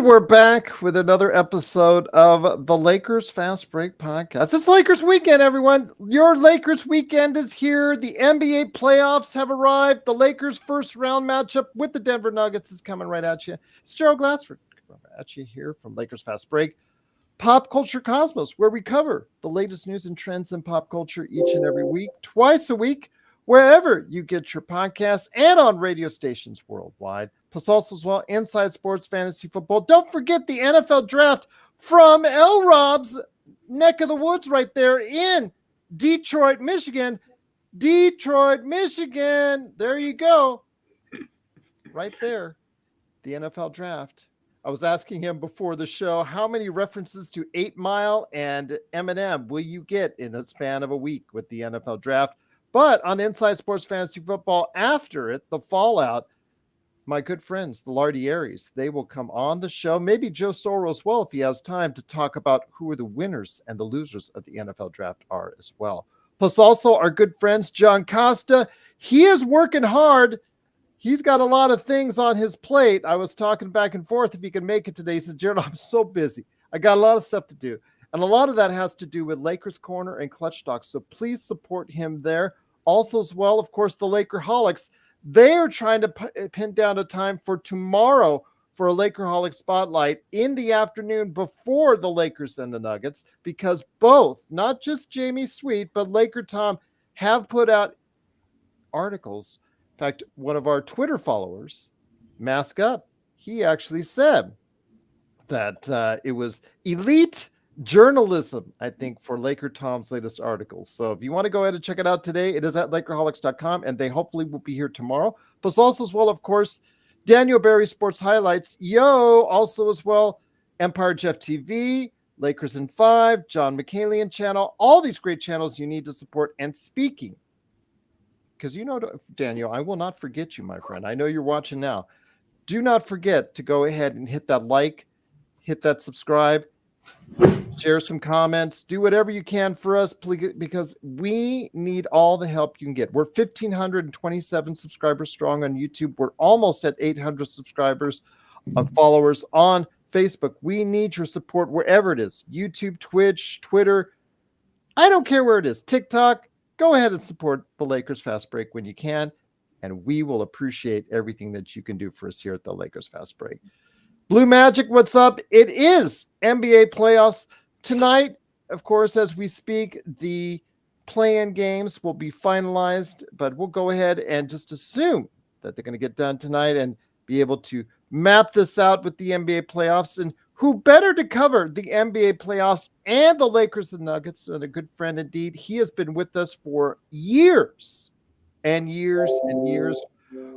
And we're back with another episode of the Lakers Fast Break Podcast. It's Lakers weekend, everyone. Your Lakers weekend is here. The NBA playoffs have arrived. The Lakers' first round matchup with the Denver Nuggets is coming right at you. It's Gerald Glassford coming at you here from Lakers Fast Break, Pop Culture Cosmos, where we cover the latest news and trends in pop culture each and every week, twice a week, wherever you get your podcasts and on radio stations worldwide. Plus also as well, Inside Sports Fantasy Football. Don't forget the NFL Draft from LRob's neck of the woods right there in Detroit, Michigan. Detroit, Michigan. There you go. Right there. The NFL Draft. I was asking him before the show, how many references to 8 Mile and Eminem will you get in a span of a week with the NFL Draft? But on Inside Sports Fantasy Football, after it, the fallout, my good friends, the Lardieris, they will come on the show. Maybe Joe Soro as well, if he has time, to talk about who are the winners and the losers of the NFL Draft are as well. Plus also our good friends, John Costa. He is working hard. He's got a lot of things on his plate. I was talking back and forth if he can make it today. He says, Gerald, I'm so busy. I got a lot of stuff to do. And a lot of that has to do with Lakers Corner and Clutch Stocks. So please support him there. Also as well, of course, the Lakerholics. They are trying to pin down a time for tomorrow for a Lakerholic Spotlight in the afternoon before the Lakers and the Nuggets, because both, not just Jamie Sweet, but Laker Tom have put out articles. In fact, one of our Twitter followers, Mask Up, he actually said that it was elite journalism, I think, for Laker Tom's latest articles. So if you want to go ahead and check it out today, it is at Lakerholics.com, and they hopefully will be here tomorrow. Plus also as well, of course, Daniel Barry Sports Highlights. Also as well, Empire Jeff TV, Lakers in 5, John McCallion channel, all these great channels you need to support. And speaking, because you know, Daniel, I will not forget you, my friend. I know you're watching now. Do not forget to go ahead and hit that like, hit that subscribe, share some comments, do whatever you can for us, please, because we need all the help you can get. We're 1,527 subscribers strong on YouTube. We're almost at 800 subscribers of followers on Facebook. We need your support wherever it is. YouTube, Twitch, Twitter. I don't care where it is. TikTok. Go ahead and support the Lakers Fast Break when you can, and we will appreciate everything that you can do for us here at the Lakers Fast Break. Blue Magic, what's up? It is NBA playoffs tonight. Of course, as we speak, the play-in games will be finalized, but we'll go ahead and just assume that they're going to get done tonight and be able to map this out with the NBA playoffs. And who better to cover the NBA playoffs and the Lakers and Nuggets than a good friend indeed. He has been with us for years and years and years.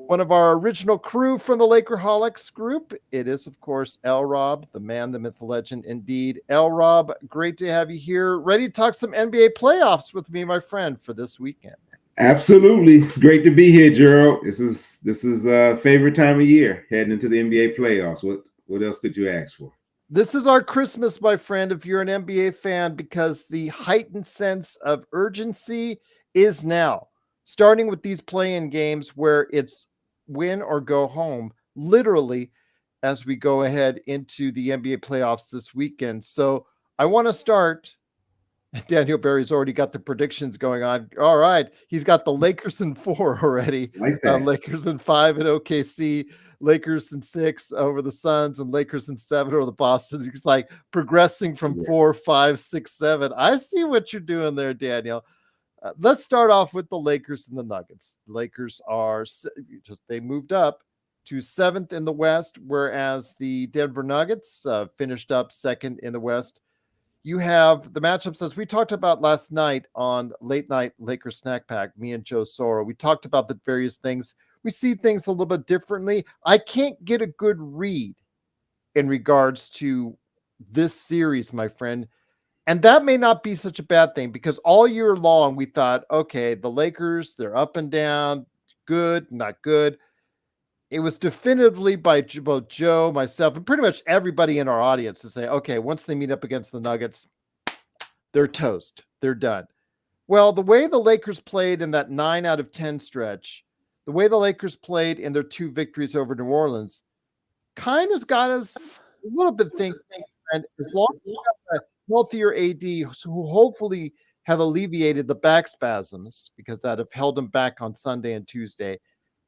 One of our original crew from the Lakerholics group. It is, of course, LRob, the man, the myth, the legend, indeed. LRob, great to have you here. Ready to talk some NBA playoffs with me, my friend, for this weekend. Absolutely. It's great to be here, Gerald. This is a favorite time of year, heading into the NBA playoffs. What else could you ask for? This is our Christmas, my friend, if you're an NBA fan, because the heightened sense of urgency is now. Starting with these play-in games where it's win or go home, literally, as we go ahead into the NBA playoffs this weekend. So I want to start. Daniel Barry's already got the predictions going on. All right. He's got the Lakers in 4 already. Like that. Lakers in 5 in OKC, Lakers in 6 over the Suns, and Lakers in 7 over the Boston. He's like progressing from 4, 5, 6, 7. I see what you're doing there, Daniel. Let's start off with the Lakers and the Nuggets. The Lakers they moved up to 7th in the West, whereas the Denver Nuggets finished up 2nd in the West. You have the matchups, as we talked about last night on Late Night Lakers Snack Pack, me and Joe Soro. We talked about the various things. We see things a little bit differently. I can't get a good read in regards to this series, my friend. And that may not be such a bad thing, because all year long we thought, okay, the Lakers, they're up and down, good, not good. It was definitively by both Joe, myself, and pretty much everybody in our audience to say, okay, once they meet up against the Nuggets, they're toast. They're done. Well, the way the Lakers played in that 9 out of 10 stretch, the way the Lakers played in their 2 victories over New Orleans, kind of got us little bit think, and as long as you have a healthier AD who hopefully have alleviated the back spasms because that have held him back on Sunday and Tuesday.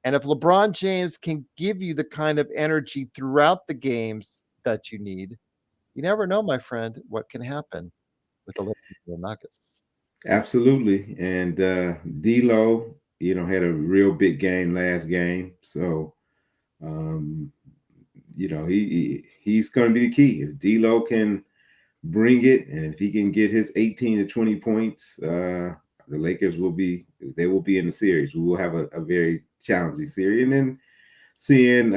And if LeBron James can give you the kind of energy throughout the games that you need, you never know, my friend, what can happen with the Lakers and the Nuggets. Absolutely. And D'Lo, had a real big game last game. So, um, he's going to be the key. If D'Lo can bring it, and if he can get his 18 to 20 points, the Lakers will be in the series. We will have a very challenging series. And then seeing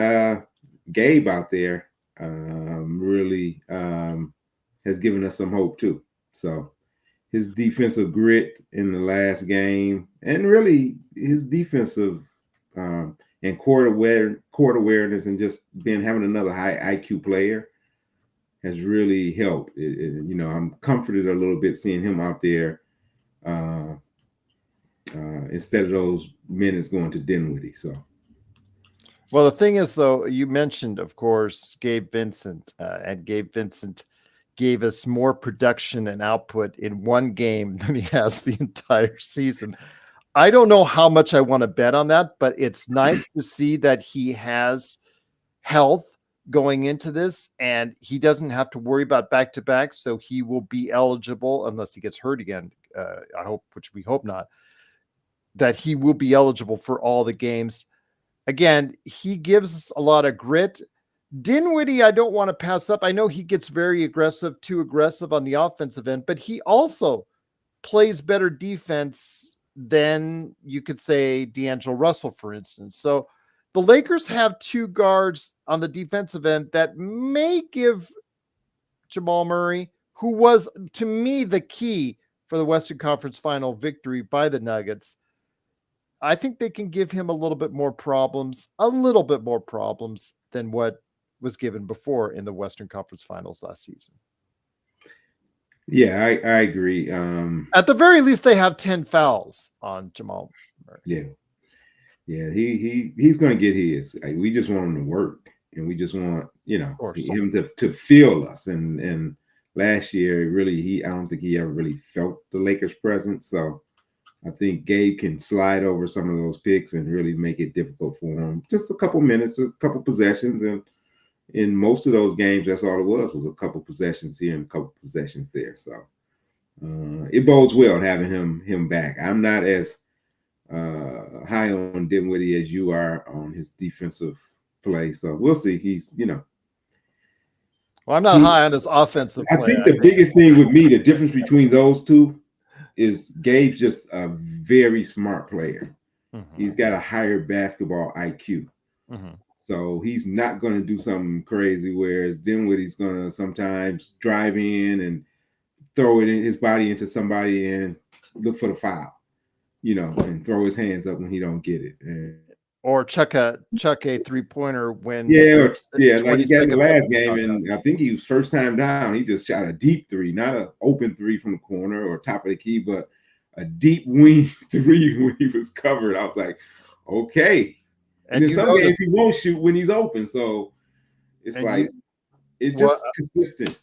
Gabe out there really has given us some hope too. So his defensive grit in the last game, and really his defensive and court awareness, and just having another high IQ player has really helped. I'm comforted a little bit seeing him out there instead of those minutes going to Dinwiddie. So. Well, the thing is, though, you mentioned, of course, Gabe Vincent, and Gabe Vincent gave us more production and output in one game than he has the entire season. I don't know how much I want to bet on that, but it's nice to see that he has health going into this, and he doesn't have to worry about back-to-back, so he will be eligible, unless he gets hurt again, I hope, which we hope not, that he will be eligible for all the games. Again, he gives us a lot of grit. Dinwiddie, I don't want to pass up. I know he gets very aggressive, too aggressive on the offensive end, but he also plays better defense than you could say D'Angelo Russell, for instance. So the Lakers have two guards on the defensive end that may give Jamal Murray, who was, to me, the key for the Western Conference Final victory by the Nuggets. I think they can give him a little bit more problems than what was given before in the Western Conference Finals last season. Yeah, I agree. At the very least, they have 10 fouls on Jamal Murray. Yeah, he's going to get his. We just want him to work, and we just want him to feel us. And last year, really, I don't think he ever really felt the Lakers' presence. So I think Gabe can slide over some of those picks and really make it difficult for him. Just a couple minutes, a couple possessions, and in most of those games, that's all it was a couple possessions here and a couple possessions there. So it bodes well having him back. I'm not as high on Dinwiddie as you are on his defensive play. So we'll see. He's, Well, I'm not high on his offensive play. I think the biggest thing with me, the difference between those two, is Gabe's just a very smart player. Mm-hmm. He's got a higher basketball IQ. Mm-hmm. So he's not going to do something crazy, whereas Dinwiddie's going to sometimes drive in and throw it in his body into somebody and look for the foul, and throw his hands up when he don't get it. Or chuck a 3-pointer when like he got in the last game, and I think he was first time down. He just shot a deep three, not an open three from the corner or top of the key, but a deep wing three when he was covered. I was like, okay. And in some games he won't shoot when he's open, so it's it's just consistent,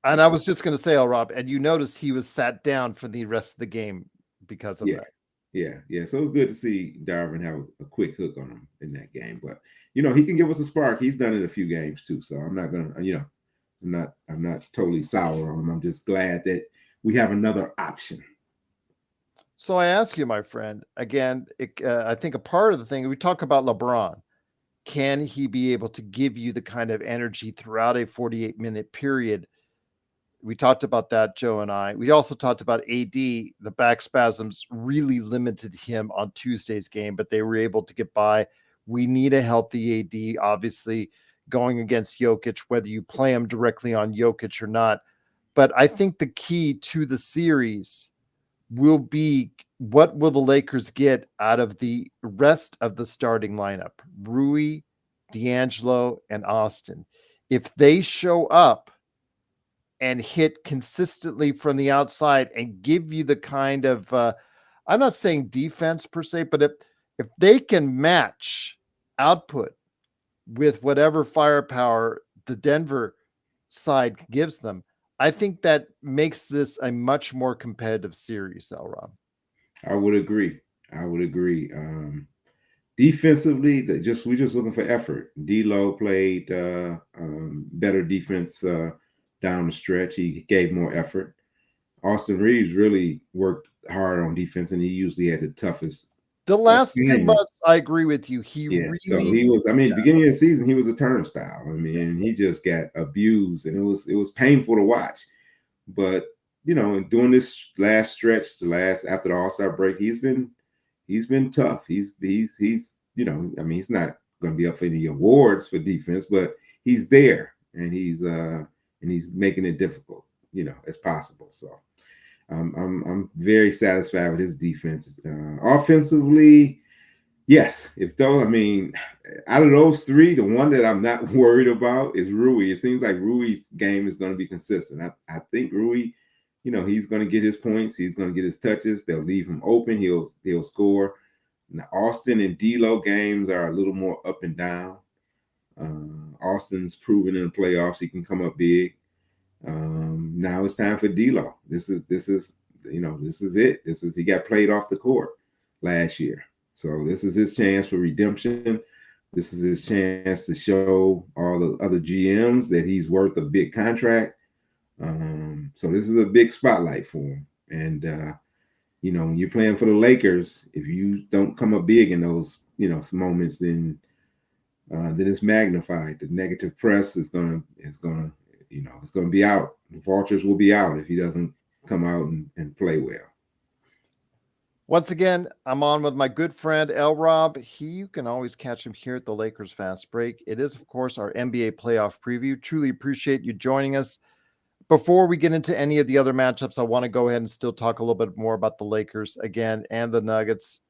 And I was just going to say, LRob, and you notice he was sat down for the rest of the game because of that. Yeah. So it was good to see Darvin have a quick hook on him in that game. But he can give us a spark. He's done it a few games too. So I'm not gonna, I'm not totally sour on him. I'm just glad that we have another option. So I ask you, my friend, again, I think a part of the thing we talk about LeBron. Can he be able to give you the kind of energy throughout a 48-minute period? We talked about that, Joe and I. We also talked about AD. The back spasms really limited him on Tuesday's game, but they were able to get by. We need a healthy AD, obviously, going against Jokic, whether you play him directly on Jokic or not. But I think the key to the series will be, what will the Lakers get out of the rest of the starting lineup? Rui, D'Angelo, and Austin. If they show up and hit consistently from the outside and give you the kind of, I'm not saying defense per se, but if they can match output with whatever firepower the Denver side gives them, I think that makes this a much more competitive series, LRob. I would agree. I would agree. Defensively, we're just looking for effort. D'Lo played better defense down the stretch. He gave more effort. Austin Reeves really worked hard on defense, and he usually had the toughest The last 2 assignment. months, I agree with you. He Yeah, so really, he was. I mean, beginning of the season, he was a turnstile. I mean, he just got abused, and it was painful to watch. But during this last stretch, the last after the All-Star break, he's been tough. He's I mean, he's not going to be up for any awards for defense, but he's there, and he's making it difficult, as possible. So I'm very satisfied with his defense. Offensively, yes. I mean, out of those three, the one that I'm not worried about is Rui. It seems like Rui's game is going to be consistent. I think Rui, he's going to get his points. He's going to get his touches. They'll leave him open. He'll score. Now, Austin and D'Lo games are a little more up and down. Austin's proven in the playoffs he can come up big. Now it's time for D'Lo. This is it. He got played off the court last year. So this is his chance for redemption. This is his chance to show all the other GMs that he's worth a big contract. So this is a big spotlight for him. And when you're playing for the Lakers, if you don't come up big in those some moments, then it's magnified. The negative press is gonna be out. The vultures will be out if he doesn't come out and play well. Once again, I'm on with my good friend LRob. You can always catch him here at the Lakers Fast Break. It is, of course, our NBA playoff preview. Truly appreciate you joining us. Before we get into any of the other matchups, I want to go ahead and still talk a little bit more about the Lakers again and the Nuggets.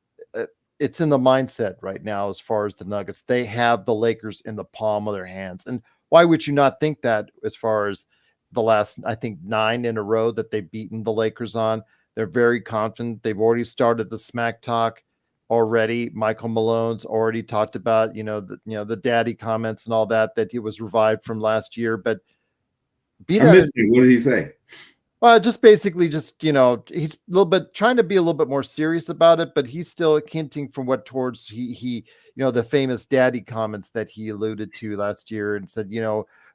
It's in the mindset right now as far as the Nuggets. They have the Lakers in the palm of their hands. And why would you not think that as far as the last, I think, 9 in a row that they've beaten the Lakers on? They're very confident. They've already started the smack talk already. Michael Malone's already talked about, the daddy comments and all that he was revived from last year. But I missed it. What did he say? Well, just basically he's a little bit trying to be a little bit more serious about it, but he's still hinting from what towards he the famous daddy comments that he alluded to last year and said,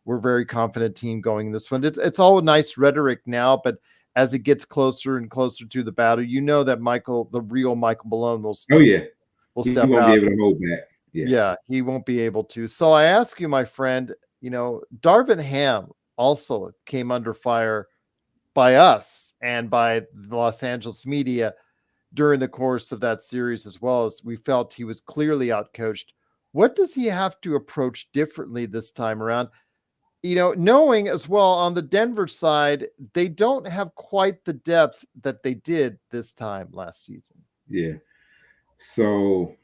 we're a very confident team going this one. It's all nice rhetoric now, but as it gets closer and closer to the battle, that the real Michael Malone will step he won't out. be able to hold back. Yeah, he won't be able to. So I ask you, my friend, Darvin Ham also came under fire by us and by the Los Angeles media during the course of that series, as well as we felt he was clearly outcoached. What does he have to approach differently this time around? Knowing as well on the Denver side, they don't have quite the depth that they did this time last season. Yeah. So,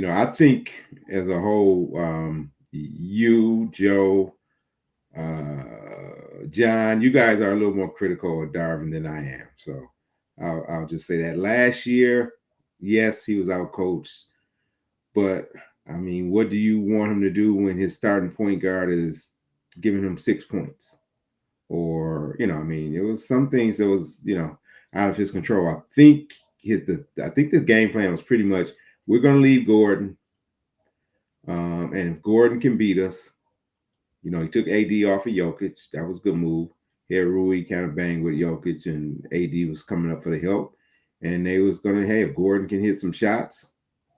I think as a whole, you, Joe, John, you guys are a little more critical of Darvin than I am. So I'll just say that last year, yes, he was outcoached, but I mean, what do you want him to do when his starting point guard is giving him 6 points? Or, it was some things that was, out of his control. I think this game plan was pretty much, we're going to leave Gordon. And if Gordon can beat us, he took AD off of Jokic. That was a good move. Here, Rui kind of banged with Jokic, and AD was coming up for the help. And they was going to, hey, if Gordon can hit some shots.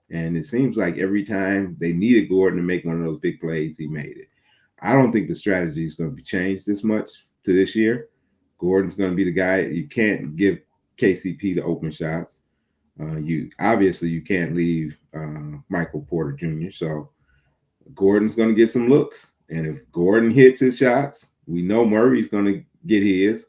And it seems like every time they needed Gordon to make one of those big plays, he made it. I don't think the strategy is going to be changed this much to this year. Gordon's going to be the guy. You can't give KCP the open shots. You can't leave Michael Porter Jr. So Gordon's going to get some looks. And if Gordon hits his shots, we know Murray's going to get his.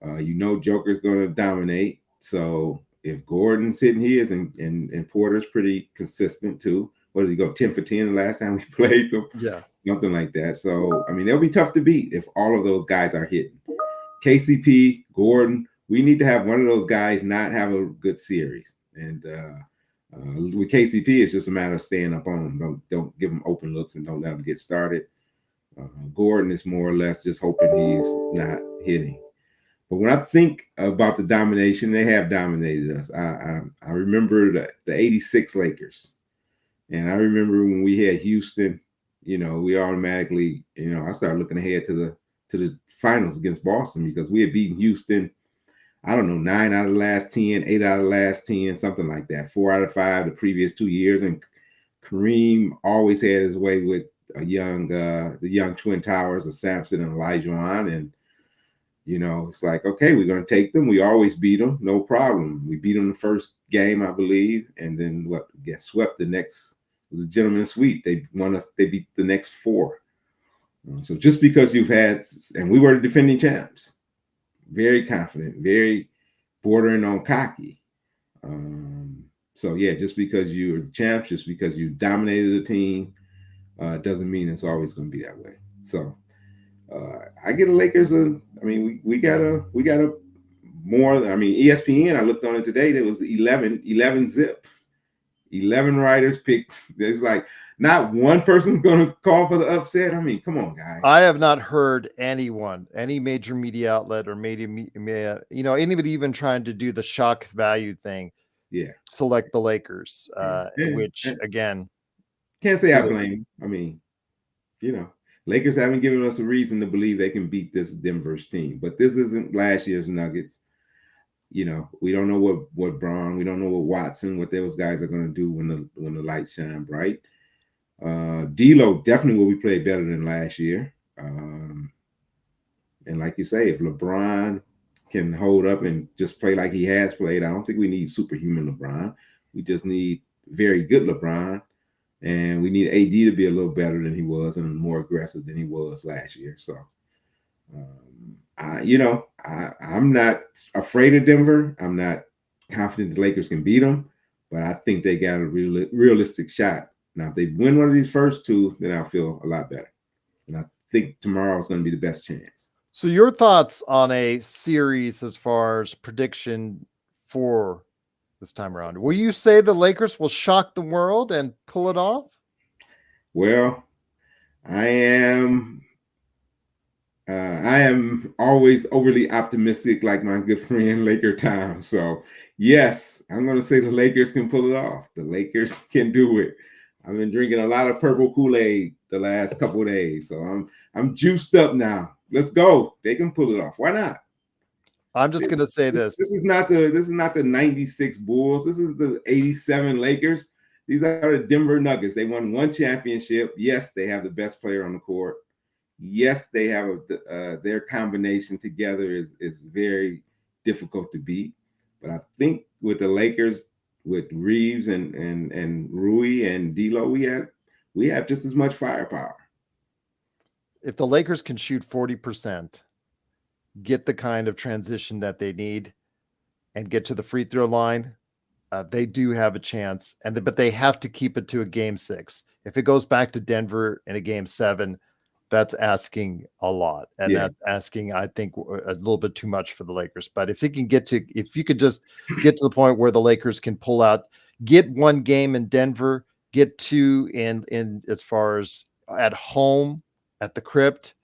Joker's going to dominate. So if Gordon's hitting his and Porter's pretty consistent too. What did he go 10 for 10 the last time we played them? Yeah. Nothing like that. So, they'll be tough to beat if all of those guys are hitting. KCP, Gordon, we need to have one of those guys not have a good series. And with KCP, it's just a matter of staying up on him. Don't give him open looks and don't let him get started. Gordon is more or less just hoping he's not hitting. But when I think about the domination, they have dominated us. I remember the '86 Lakers, and I remember when we had Houston. We automatically, I started looking ahead to the finals against Boston because we had beaten Houston. I don't know, 9 out of the last 10, 8 out of the last 10, something like that. 4 out of 5 the previous 2 years, and Kareem always had his way with the young twin towers of Sampson and Olajuwon, and it's like, okay, we're going to take them. We always beat them, no problem. We beat them the first game, I believe, and then get swept the next. It was a gentleman's sweep. They won us. They beat the next 4. So just because and we were the defending champs, very confident, very bordering on cocky. So yeah, just because you're the champs, just because you dominated a team, doesn't mean it's always going to be that way. So I get the Lakers. We got a more. ESPN. I looked on it today. There was 11 zip. 11 writers picked. There's like not one person's going to call for the upset. Come on, guys. I have not heard anyone, any major media outlet or media, anybody even trying to do the shock value thing. Yeah, select the Lakers, which again, can't say I blame. Lakers haven't given us a reason to believe they can beat this Denver's team, but this isn't last year's Nuggets. We don't know what Braun, we don't know what Watson, what those guys are going to do when the lights shine bright. D'Lo definitely will be played better than last year. And like you say, if LeBron can hold up and just play like he has played, I don't think we need superhuman LeBron. We just need very good LeBron. And we need AD to be a little better than he was and more aggressive than he was last year. So, I'm not afraid of Denver. I'm not confident the Lakers can beat them, but I think they got a realistic shot. Now, if they win one of these first 2, then I'll feel a lot better. And I think tomorrow is going to be the best chance. So your thoughts on a series as far as prediction for this time around? Will you say the Lakers will shock the world and pull it off? Well, I am always overly optimistic, like my good friend Laker Tom. So yes, I'm going to say the Lakers can pull it off. The Lakers can do it. I've been drinking a lot of purple Kool-Aid the last couple of days, so I'm juiced up now. Let's go. They can pull it off. Why not? I'm just going to say this. This is not the 96 Bulls. This is the 87 Lakers. These are the Denver Nuggets. They won 1 championship. Yes, they have the best player on the court. Yes, they have their combination together is very difficult to beat. But I think with the Lakers, with Reeves and Rui and D'Lo, we have just as much firepower. If the Lakers can shoot 40%, get the kind of transition that they need, and get to the free throw line, they do have a chance. But they have to keep it to a game 6. If it goes back to Denver in a game 7, that's asking a lot, and that's asking, I think, a little bit too much for the Lakers. But if you could just get to the point where the Lakers can pull out, get 1 game in Denver, get 2 in as far as at home at the Crypt,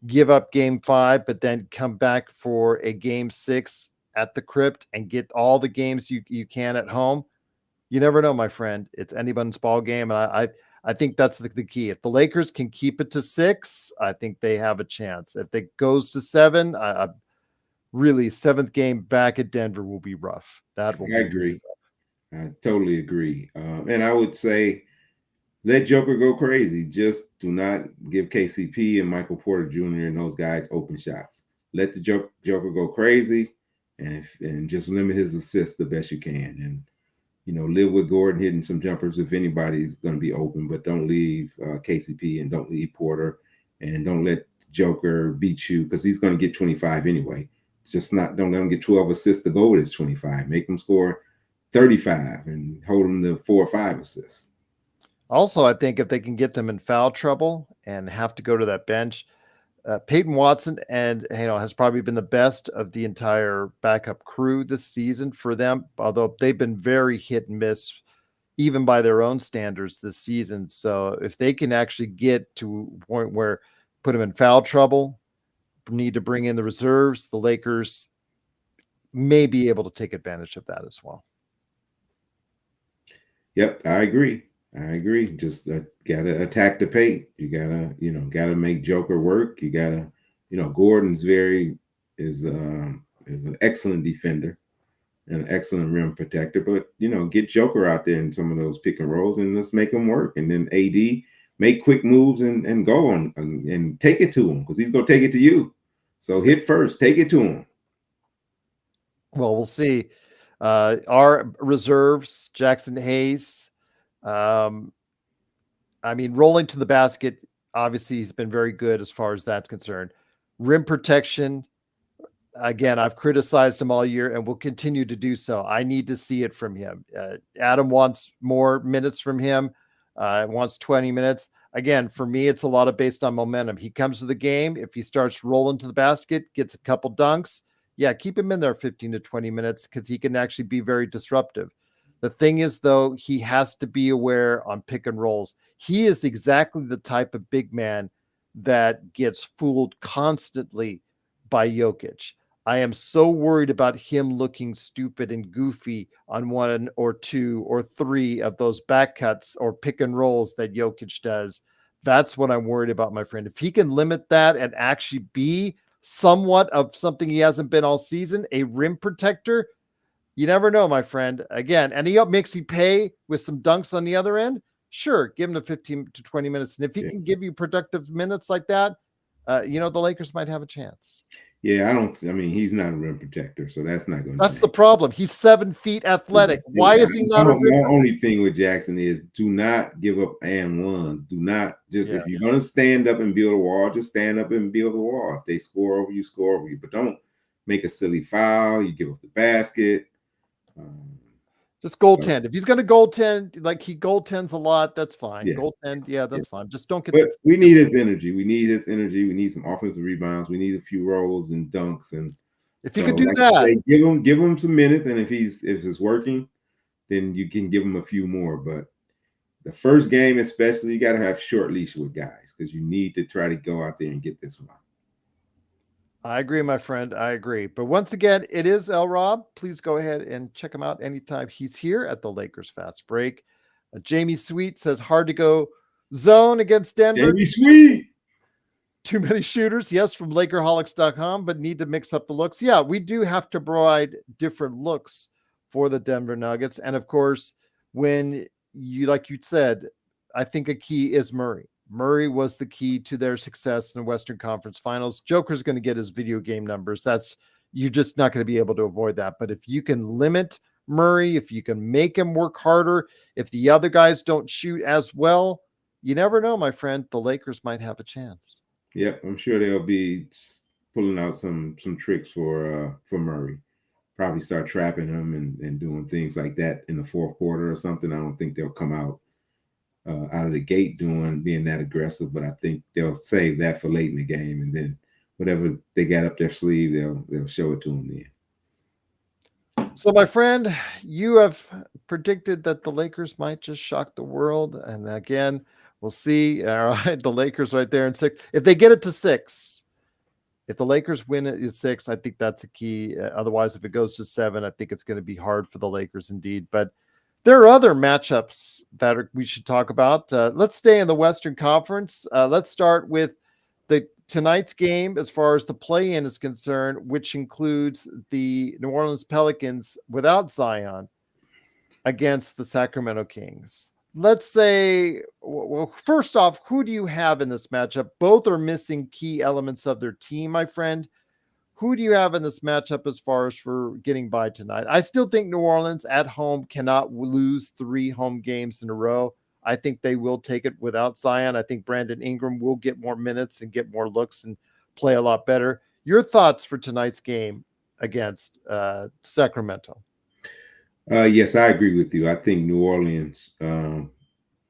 give up game 5, but then come back for a game 6 at the Crypt and get all the games you can at home. You never know, my friend. It's anyone's ball game, and I think that's the key. If the Lakers can keep it to 6, I think they have a chance. If it goes to 7, really 7th game back at Denver will be rough. I agree. I totally agree. And I would say let Joker go crazy. Just do not give KCP and Michael Porter Jr. and those guys open shots. Let the Joker go crazy and just limit his assists the best you can. And live with Gordon hitting some jumpers if anybody's going to be open, but don't leave KCP and don't leave Porter, and don't let Joker beat you because he's going to get 25 anyway. Don't let him get 12 assists to go with his 25. Make him score 35 and hold him to 4 or 5 assists. Also, I think if they can get them in foul trouble and have to go to that bench, Peyton Watson has probably been the best of the entire backup crew this season for them, although they've been very hit and miss even by their own standards this season. So if they can actually get to a point where put him in foul trouble, need to bring in the reserves. The Lakers may be able to take advantage of that as well. Yep, I agree. Just gotta attack the paint. You gotta make Joker work. You gotta, Gordon's is an excellent defender and an excellent rim protector. But get Joker out there in some of those pick and rolls and let's make him work. And then AD make quick moves and go on and take it to him because he's gonna take it to you. So hit first, take it to him. Well, we'll see. Our reserves, Jackson Hayes. Rolling to the basket, obviously he's been very good as far as that's concerned. Rim protection, again, I've criticized him all year and will continue to do so. I need to see it from him. Adam wants more minutes from him, wants 20 minutes. Again, for me, it's a lot of based on momentum. He comes to the game. If he starts rolling to the basket, gets a couple dunks, yeah, keep him in there 15 to 20 minutes because he can actually be very disruptive. The thing is, though, he has to be aware on pick and rolls. He is exactly the type of big man that gets fooled constantly by Jokic. I am so worried about him looking stupid and goofy on one or two or three of those back cuts or pick and rolls that Jokic does. That's what I'm worried about, my friend. If he can limit that and actually be somewhat of something he hasn't been all season, a rim protector, you never know, my friend. Again, and he makes you pay with some dunks on the other end. Sure, give him the 15 to 20 minutes. And if he can give you productive minutes like that, the Lakers might have a chance. Yeah, he's not a rim protector, so that's not going to That's change. the problem. He's 7 feet athletic. Why is he not a rim protector? My only thing with Jackson is do not give up and ones. Do not if you're going to stand up and build a wall, just stand up and build a wall. If they score over you, score over you. But don't make a silly foul. You give up the basket. Just goaltend. If he's going to goaltend, like he goaltends a lot, that's fine. Goaltend, that's fine. Just don't get. But we need his energy. We need some offensive rebounds. We need a few rolls and dunks. And if he could do that, give him some minutes. And if it's working, then you can give him a few more. But the first game, especially, you got to have short leash with guys because you need to try to go out there and get this one. I agree, my friend. I agree. But once again, it is LRob. Please go ahead and check him out anytime he's here at the Lakers Fast Break. Jamie Sweet says, hard to go zone against Denver. Jamie Sweet. Too many shooters. Yes, from Lakerholics.com, but need to mix up the looks. Yeah, we do have to provide different looks for the Denver Nuggets. And of course, when like you said, I think a key is Murray. Murray was the key to their success in the Western Conference Finals. Joker's going to get his video game numbers. You're just not going to be able to avoid that. But if you can limit Murray, if you can make him work harder, if the other guys don't shoot as well, you never know, my friend. The Lakers might have a chance. Yep, I'm sure they'll be pulling out some tricks for Murray. Probably start trapping him and doing things like that in the fourth quarter or something. I don't think they'll come out of the gate being that aggressive, but I think they'll save that for late in the game, and then whatever they got up their sleeve, they'll show it to them then. So, my friend, you have predicted that the Lakers might just shock the world, and again, we'll see. All right, the Lakers right there in 6. If they get it to 6, if the Lakers win it at 6, I think that's a key. Otherwise, if it goes to 7, I think it's going to be hard for the Lakers indeed. But there are other matchups that we should talk about. Let's stay in the Western Conference. Let's start with tonight's game as far as the play-in is concerned, which includes the New Orleans Pelicans without Zion against the Sacramento Kings. Let's say, well, first off, who do you have in this matchup? Both are missing key elements of their team, my friend. Who do you have in this matchup as far as for getting by tonight? I still think New Orleans at home cannot lose 3 home games in a row. I think they will take it without Zion. I think Brandon Ingram will get more minutes and get more looks and play a lot better. Your thoughts for tonight's game against Sacramento? Yes, I agree with you. I think New Orleans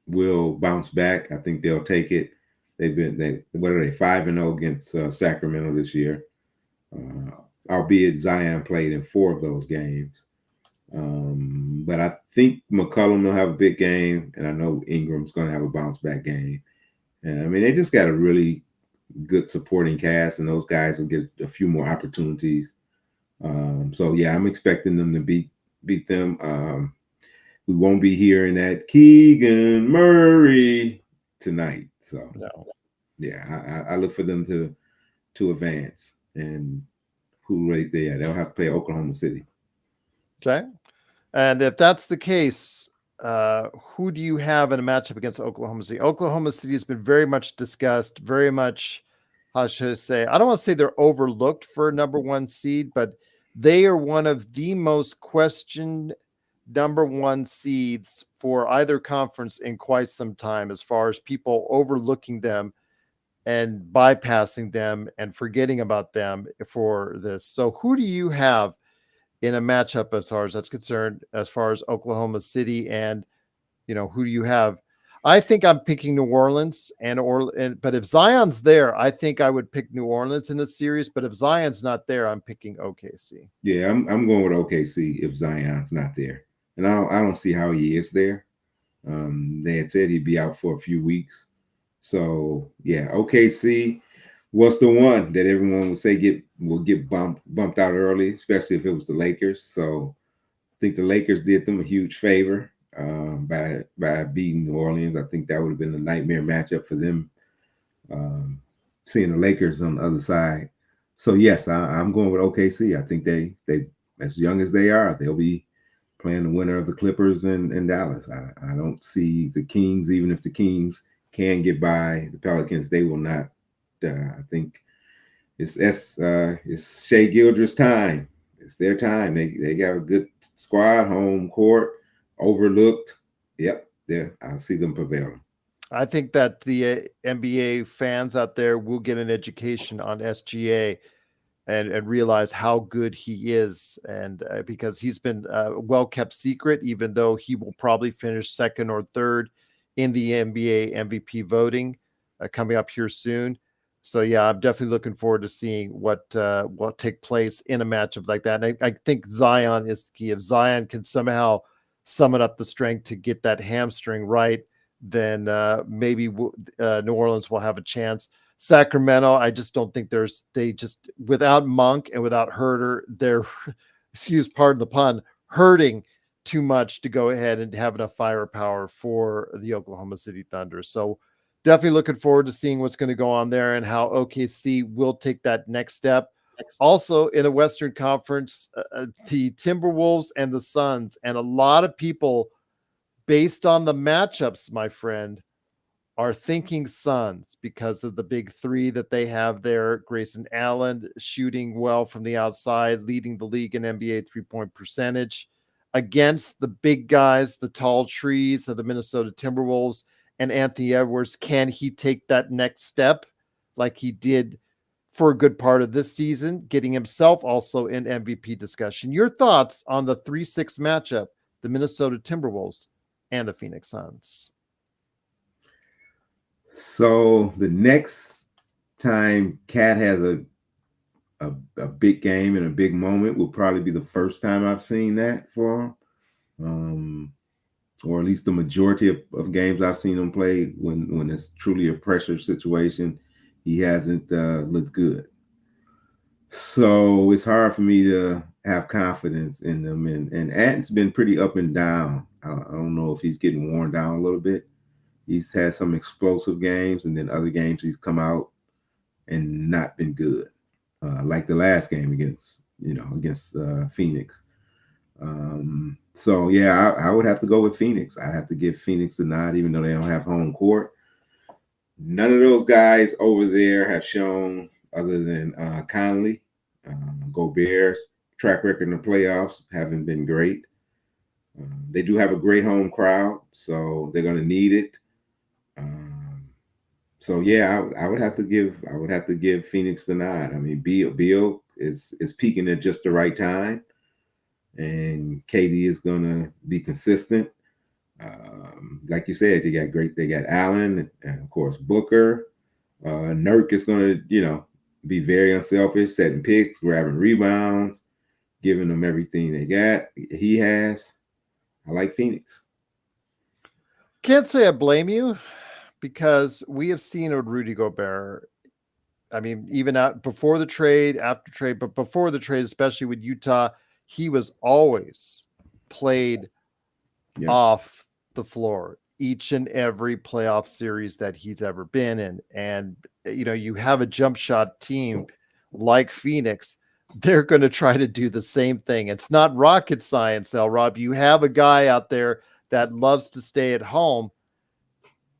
will bounce back. I think they'll take it. What are they, 5-0 against Sacramento this year? Albeit Zion played in 4 of those games. But I think McCollum will have a big game, and I know Ingram's going to have a bounce back game. And I mean, they just got a really good supporting cast, and those guys will get a few more opportunities. So yeah, I'm expecting them to beat them. We won't be hearing that Keegan Murray tonight. So No. yeah, I look for them to advance. And who right there? They'll have to play Oklahoma City. Okay. And if that's the case, who do you have in a matchup against Oklahoma City? Oklahoma City has been very much discussed, very much, how should I say? I don't want to say they're overlooked for a number one seed, but they are one of the most questioned number one seeds for either conference in quite some time, as far as people overlooking them and bypassing them and forgetting about them for this. So, who do you have in a matchup as far as that's concerned, as far as Oklahoma City, and who do you have? I think I'm picking New Orleans but if Zion's there, I think I would pick New Orleans in this series. But if Zion's not there, I'm picking OKC. Yeah, I'm going with OKC if Zion's not there, and I don't see how he is there. They had said he'd be out for a few weeks, so yeah, OKC was the one that everyone would say will get bumped out early, especially if it was the Lakers. So I think the Lakers did them a huge favor by beating New Orleans. I think that would have been a nightmare matchup for them, um, seeing the Lakers on the other side. So yes, I'm going with OKC. I think they as young as they are, they'll be playing the winner of the Clippers and Dallas. I don't see the Kings, even if the Kings can get by the Pelicans, they will not. I think it's Shea Gildress' time. It's their time. They got a good squad, home court, overlooked. Yep, there. I see them prevailing. I think that the NBA fans out there will get an education on SGA and realize how good he is, and because he's been well kept secret, even though he will probably finish second or third in the NBA MVP voting coming up here soon. So yeah, I'm definitely looking forward to seeing what will take place in a matchup like that. And I think Zion is the key. If Zion can somehow summon up the strength to get that hamstring right, then maybe New Orleans will have a chance. Sacramento, I just don't think they just, without Monk and without Herter, they're, excuse pardon the pun, hurting too much to go ahead and have enough firepower for the Oklahoma City Thunder. So definitely looking forward to seeing what's going to go on there and how OKC will take that next step. Also in a Western Conference, the Timberwolves and the Suns, and a lot of people, based on the matchups, my friend, are thinking Suns because of the big three that they have there. Grayson Allen shooting well from the outside, leading the league in NBA three-point percentage against the big guys, the tall trees of the Minnesota Timberwolves and Anthony Edwards. Can he take that next step like he did for a good part of this season, getting himself also in MVP discussion? Your thoughts on the 3-6 matchup, the Minnesota Timberwolves and the Phoenix Suns? So the next time Cat has a big game and a big moment will probably be the first time I've seen that for him. Or at least the majority of games I've seen him play when it's truly a pressure situation, he hasn't looked good. So it's hard for me to have confidence in them. And Ant's been pretty up and down. I don't know if he's getting worn down a little bit. He's had some explosive games, and then other games he's come out and not been good, like the last game against Phoenix. So yeah, I would have to go with Phoenix. I have to give Phoenix the nod, even though they don't have home court. None of those guys over there have shown, other than Conley, Gobert's track record in the playoffs haven't been great. They do have a great home crowd, so they're going to need it. So yeah, I would have to give Phoenix the nod. I mean, Beal is peaking at just the right time, and KD is gonna be consistent. Like you said, they got Allen and of course Booker. Nurk is gonna be very unselfish, setting picks, grabbing rebounds, giving them everything he has. I like Phoenix. Can't say I blame you, because we have seen with Rudy Gobert, I mean, even before the trade, after trade, but before the trade, especially with Utah, he was always played Yeah. off the floor each and every playoff series that he's ever been in. And, you have a jump shot team like Phoenix, they're going to try to do the same thing. It's not rocket science, LRob. You have a guy out there that loves to stay at home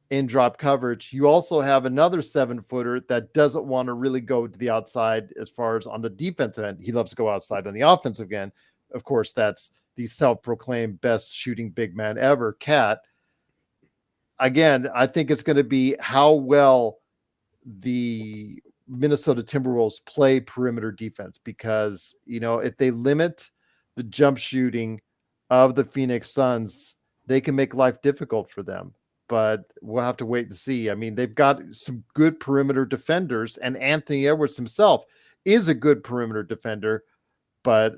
in drop coverage. You also have another 7-footer that doesn't want to really go to the outside as far as on the defensive end. He loves to go outside on the offensive end. Of course, that's the self-proclaimed best shooting big man ever, Cat. Again, I think it's going to be how well the Minnesota Timberwolves play perimeter defense, because, if they limit the jump shooting of the Phoenix Suns, they can make life difficult for them. But we'll have to wait and see. I mean, they've got some good perimeter defenders, and Anthony Edwards himself is a good perimeter defender. But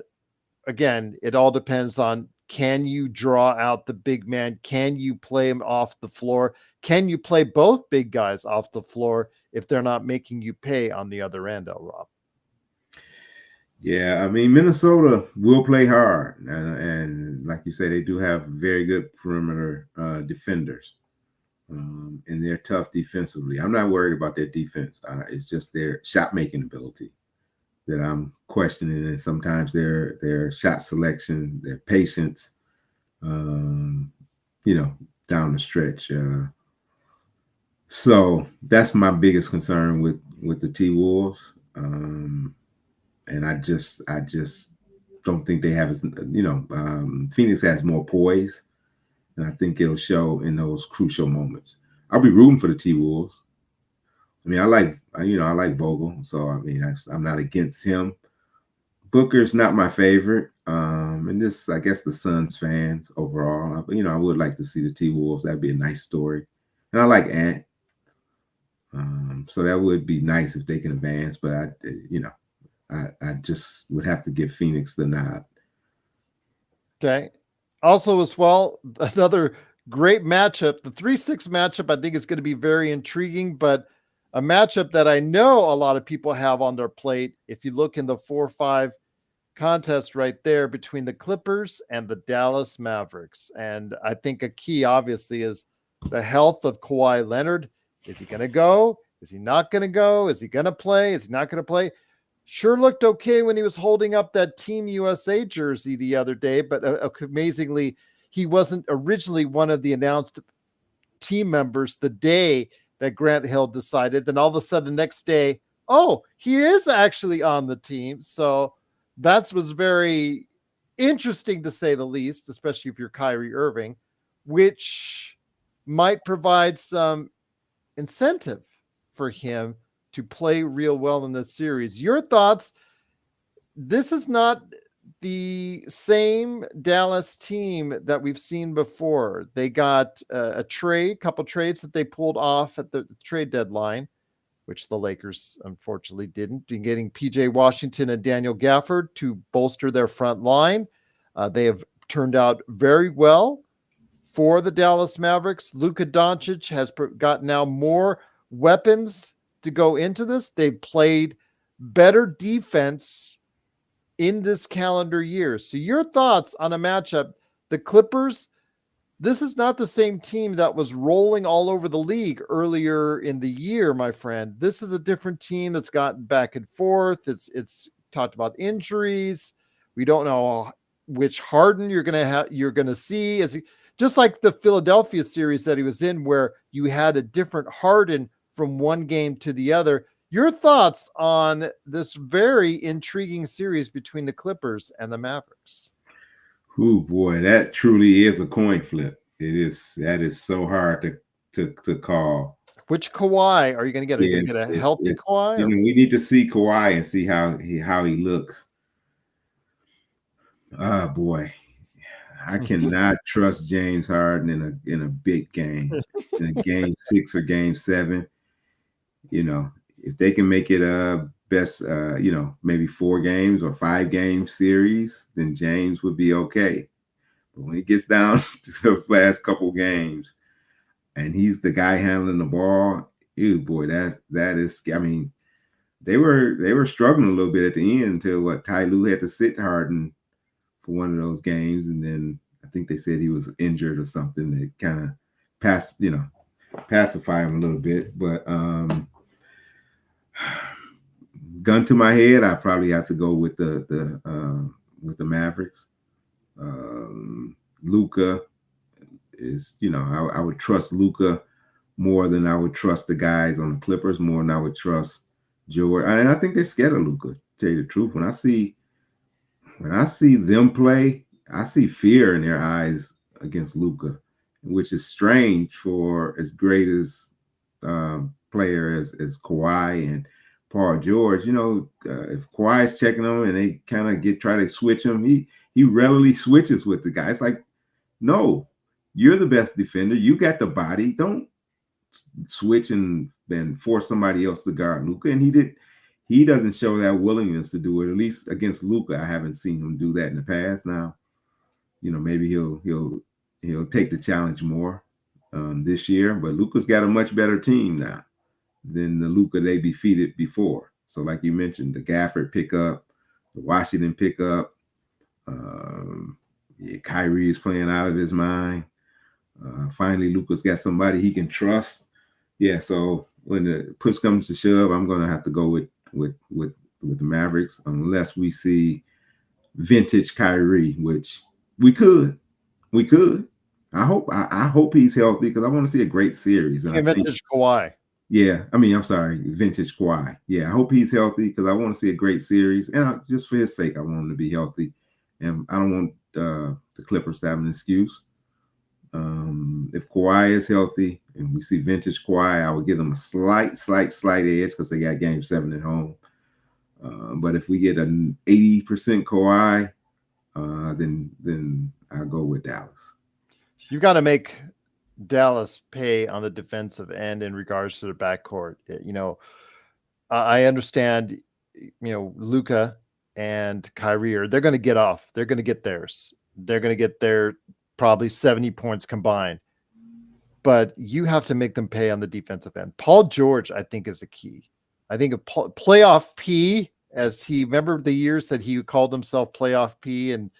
again, it all depends on, can you draw out the big man? Can you play him off the floor? Can you play both big guys off the floor if they're not making you pay on the other end, LRob? Yeah, I mean, Minnesota will play hard, and like you say, they do have very good perimeter defenders, and they're tough defensively. I'm not worried about their defense. It's just their shot making ability that I'm questioning, and sometimes their shot selection, their patience, um, down the stretch. So that's my biggest concern with the T Wolves. And I just don't think they have as Phoenix has more poise, and I think it'll show in those crucial moments. I'll be rooting for the T Wolves. I mean, I like Vogel, so I mean, I'm not against him. Booker's not my favorite, and just I guess the Suns fans overall. I would like to see the T Wolves. That'd be a nice story, and I like Ant. So that would be nice if they can advance, but I just would have to give Phoenix the nod. Okay. Also, as well, another great matchup. The 3-6 matchup, I think, is going to be very intriguing, but a matchup that I know a lot of people have on their plate. If you look in the 4-5 contest right there between the Clippers and the Dallas Mavericks. And I think a key, obviously, is the health of Kawhi Leonard. Is he going to go? Is he not going to go? Is he going to play? Is he not going to play? Sure looked okay when he was holding up that Team USA jersey the other day, but amazingly, he wasn't originally one of the announced team members the day that Grant Hill decided. Then all of a sudden the next day, oh, he is actually on the team. So that was very interesting, to say the least, especially if you're Kyrie Irving, which might provide some incentive for him to play real well in this series. Your thoughts? This is not the same Dallas team that we've seen before. They got a couple trades that they pulled off at the trade deadline, which the Lakers unfortunately didn't. In getting PJ Washington and Daniel Gafford to bolster their front line. They have turned out very well for the Dallas Mavericks. Luka Doncic has got now more weapons to go into this. They've played better defense in this calendar year. So your thoughts on a matchup? The Clippers, this is not the same team that was rolling all over the league earlier in the year, my friend. This is a different team that's gotten back and forth. It's talked about injuries. We don't know which Harden you're gonna see. Just like the Philadelphia series that he was in, where you had a different Harden from one game to the other. Your thoughts on this very intriguing series between the Clippers and the Mavericks? Oh boy, that truly is a coin flip. It is. That is so hard to call. Which Kawhi are you going to get? Are you going to get a healthy Kawhi? We need to see Kawhi and see how he looks. Oh boy, I cannot trust James Harden in a big game, in a game 6 or game 7. If they can make it a best, maybe 4 games or 5 game series, then James would be okay. But when it gets down to those last couple games, and he's the guy handling the ball, boy, that is. I mean, they were struggling a little bit at the end until what Ty Lue had to sit Harden for one of those games, and then I think they said he was injured or something that kind of pacify him a little bit. But gun to my head, I probably have to go with the Mavericks. Luka is, I would trust Luka more than I would trust the guys on the Clippers, more than I would trust George. And I think they're scared of Luka. To tell you the truth, when I see them play, I see fear in their eyes against Luka, which is strange for as great as player as Kawhi and Paul George. If Kawhi is checking them and they kind of try to switch him, he rarely switches with the guy. It's like, no, you're the best defender. You got the body. Don't switch and then force somebody else to guard Luka. And he doesn't show that willingness to do it. At least against Luka, I haven't seen him do that in the past. Now, maybe he'll take the challenge more this year. But Luka's got a much better team now than the Luka they defeated before. So, like you mentioned, the Gafford pickup, the Washington pickup. Kyrie is playing out of his mind. Finally, Luka's got somebody he can trust. Yeah, so when the push comes to shove, I'm going to have to go with the Mavericks, unless we see vintage Kyrie, which we could. I hope he's healthy, because I want to see a great series. And vintage Kawhi. Yeah, I'm sorry, vintage Kawhi. Yeah, I hope he's healthy, because I want to see a great series, and just for his sake, I want him to be healthy, and I don't want the Clippers to have an excuse. If Kawhi is healthy and we see vintage Kawhi, I would give them a slight edge, because they got Game 7 at home. But if we get an 80% Kawhi, then I'll go with Dallas. You've got to make Dallas pay on the defensive end in regards to the backcourt. I understand, Luka and Kyrie they're going to get off. They're going to get theirs. They're going to get their probably 70 points combined. But you have to make them pay on the defensive end. Paul George, I think, is the key. I think a playoff P, as he remember the years that he called himself playoff P and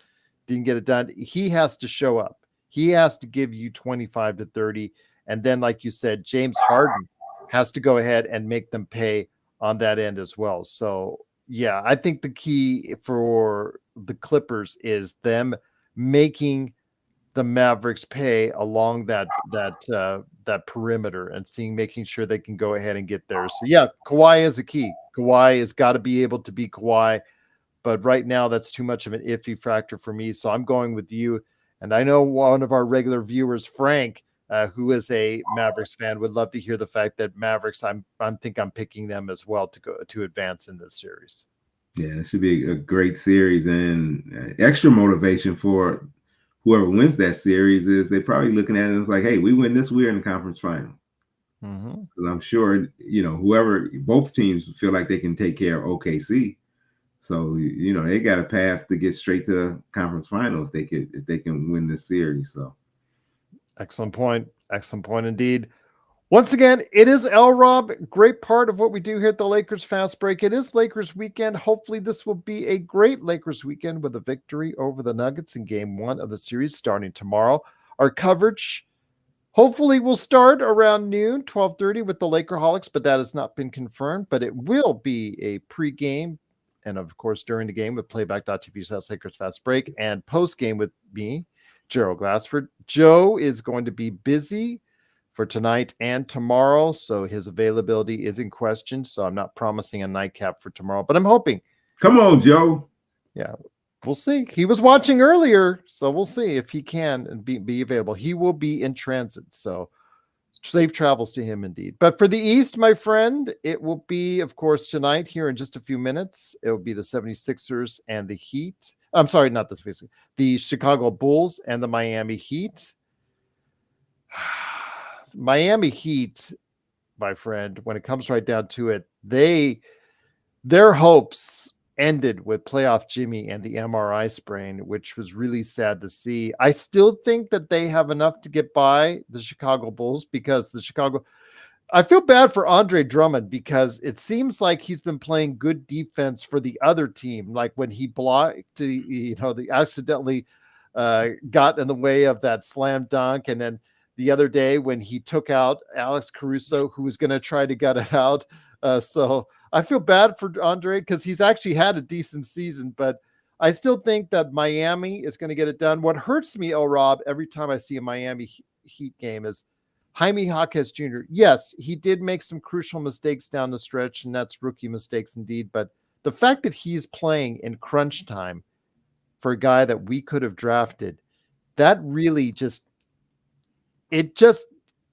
didn't get it done. He has to show up. He has to give you 25 to 30. And then, like you said, James Harden has to go ahead and make them pay on that end as well. So, yeah, I think the key for the Clippers is them making the Mavericks pay along that perimeter and making sure they can go ahead and get there. So, yeah, Kawhi is a key. Kawhi has got to be able to be Kawhi. But right now, that's too much of an iffy factor for me. So I'm going with you. And I know one of our regular viewers, Frank, who is a Mavericks fan, would love to hear the fact that Mavericks, I'm picking them as well to advance in this series. Yeah, it should be a great series, and extra motivation for whoever wins that series is they're probably looking at it and it's like, hey, we win this, we're in the conference final. Because I'm sure, whoever, both teams feel like they can take care of OKC. So, they got a path to get straight to the conference final if they can win this series. So, excellent point indeed. Once again, it is LRob, great part of what we do here at the Lakers Fast Break. It is Lakers weekend. Hopefully this will be a great Lakers weekend with a victory over the Nuggets in Game 1 of the series starting tomorrow. Our coverage hopefully will start around noon, 12:30 with the Lakerholics, but that has not been confirmed. But it will be a pregame and, of course, during the game with playback.tv/Lakers Fast Break, and post-game with me, Gerald Glassford. Joe is going to be busy for tonight and tomorrow, so his availability is in question. So I'm not promising a nightcap for tomorrow, but I'm hoping. Come on, Joe. Yeah, we'll see. He was watching earlier, so we'll see if he can be available. He will be in transit, so safe travels to him indeed. But for the East, my friend, it will be, of course, tonight here in just a few minutes. It will be the 76ers and the Heat. I'm sorry, not the 76ers. The Chicago Bulls and the Miami Heat. Miami Heat, my friend, when it comes right down to it, their hopes ended with playoff Jimmy and the MRI sprain, which was really sad to see. I still think that they have enough to get by the Chicago Bulls, because I feel bad for Andre Drummond because it seems like he's been playing good defense for the other team. Like when he blocked, the accidentally got in the way of that slam dunk, and then the other day when he took out Alex Caruso, who was going to try to gut it out. So I feel bad for Andre because he's actually had a decent season, but I still think that Miami is going to get it done. What hurts me, LRob, every time I see a Miami Heat game is Jaime Jaquez Jr. Yes, he did make some crucial mistakes down the stretch, and that's rookie mistakes indeed. But the fact that he's playing in crunch time for a guy that we could have drafted, that really just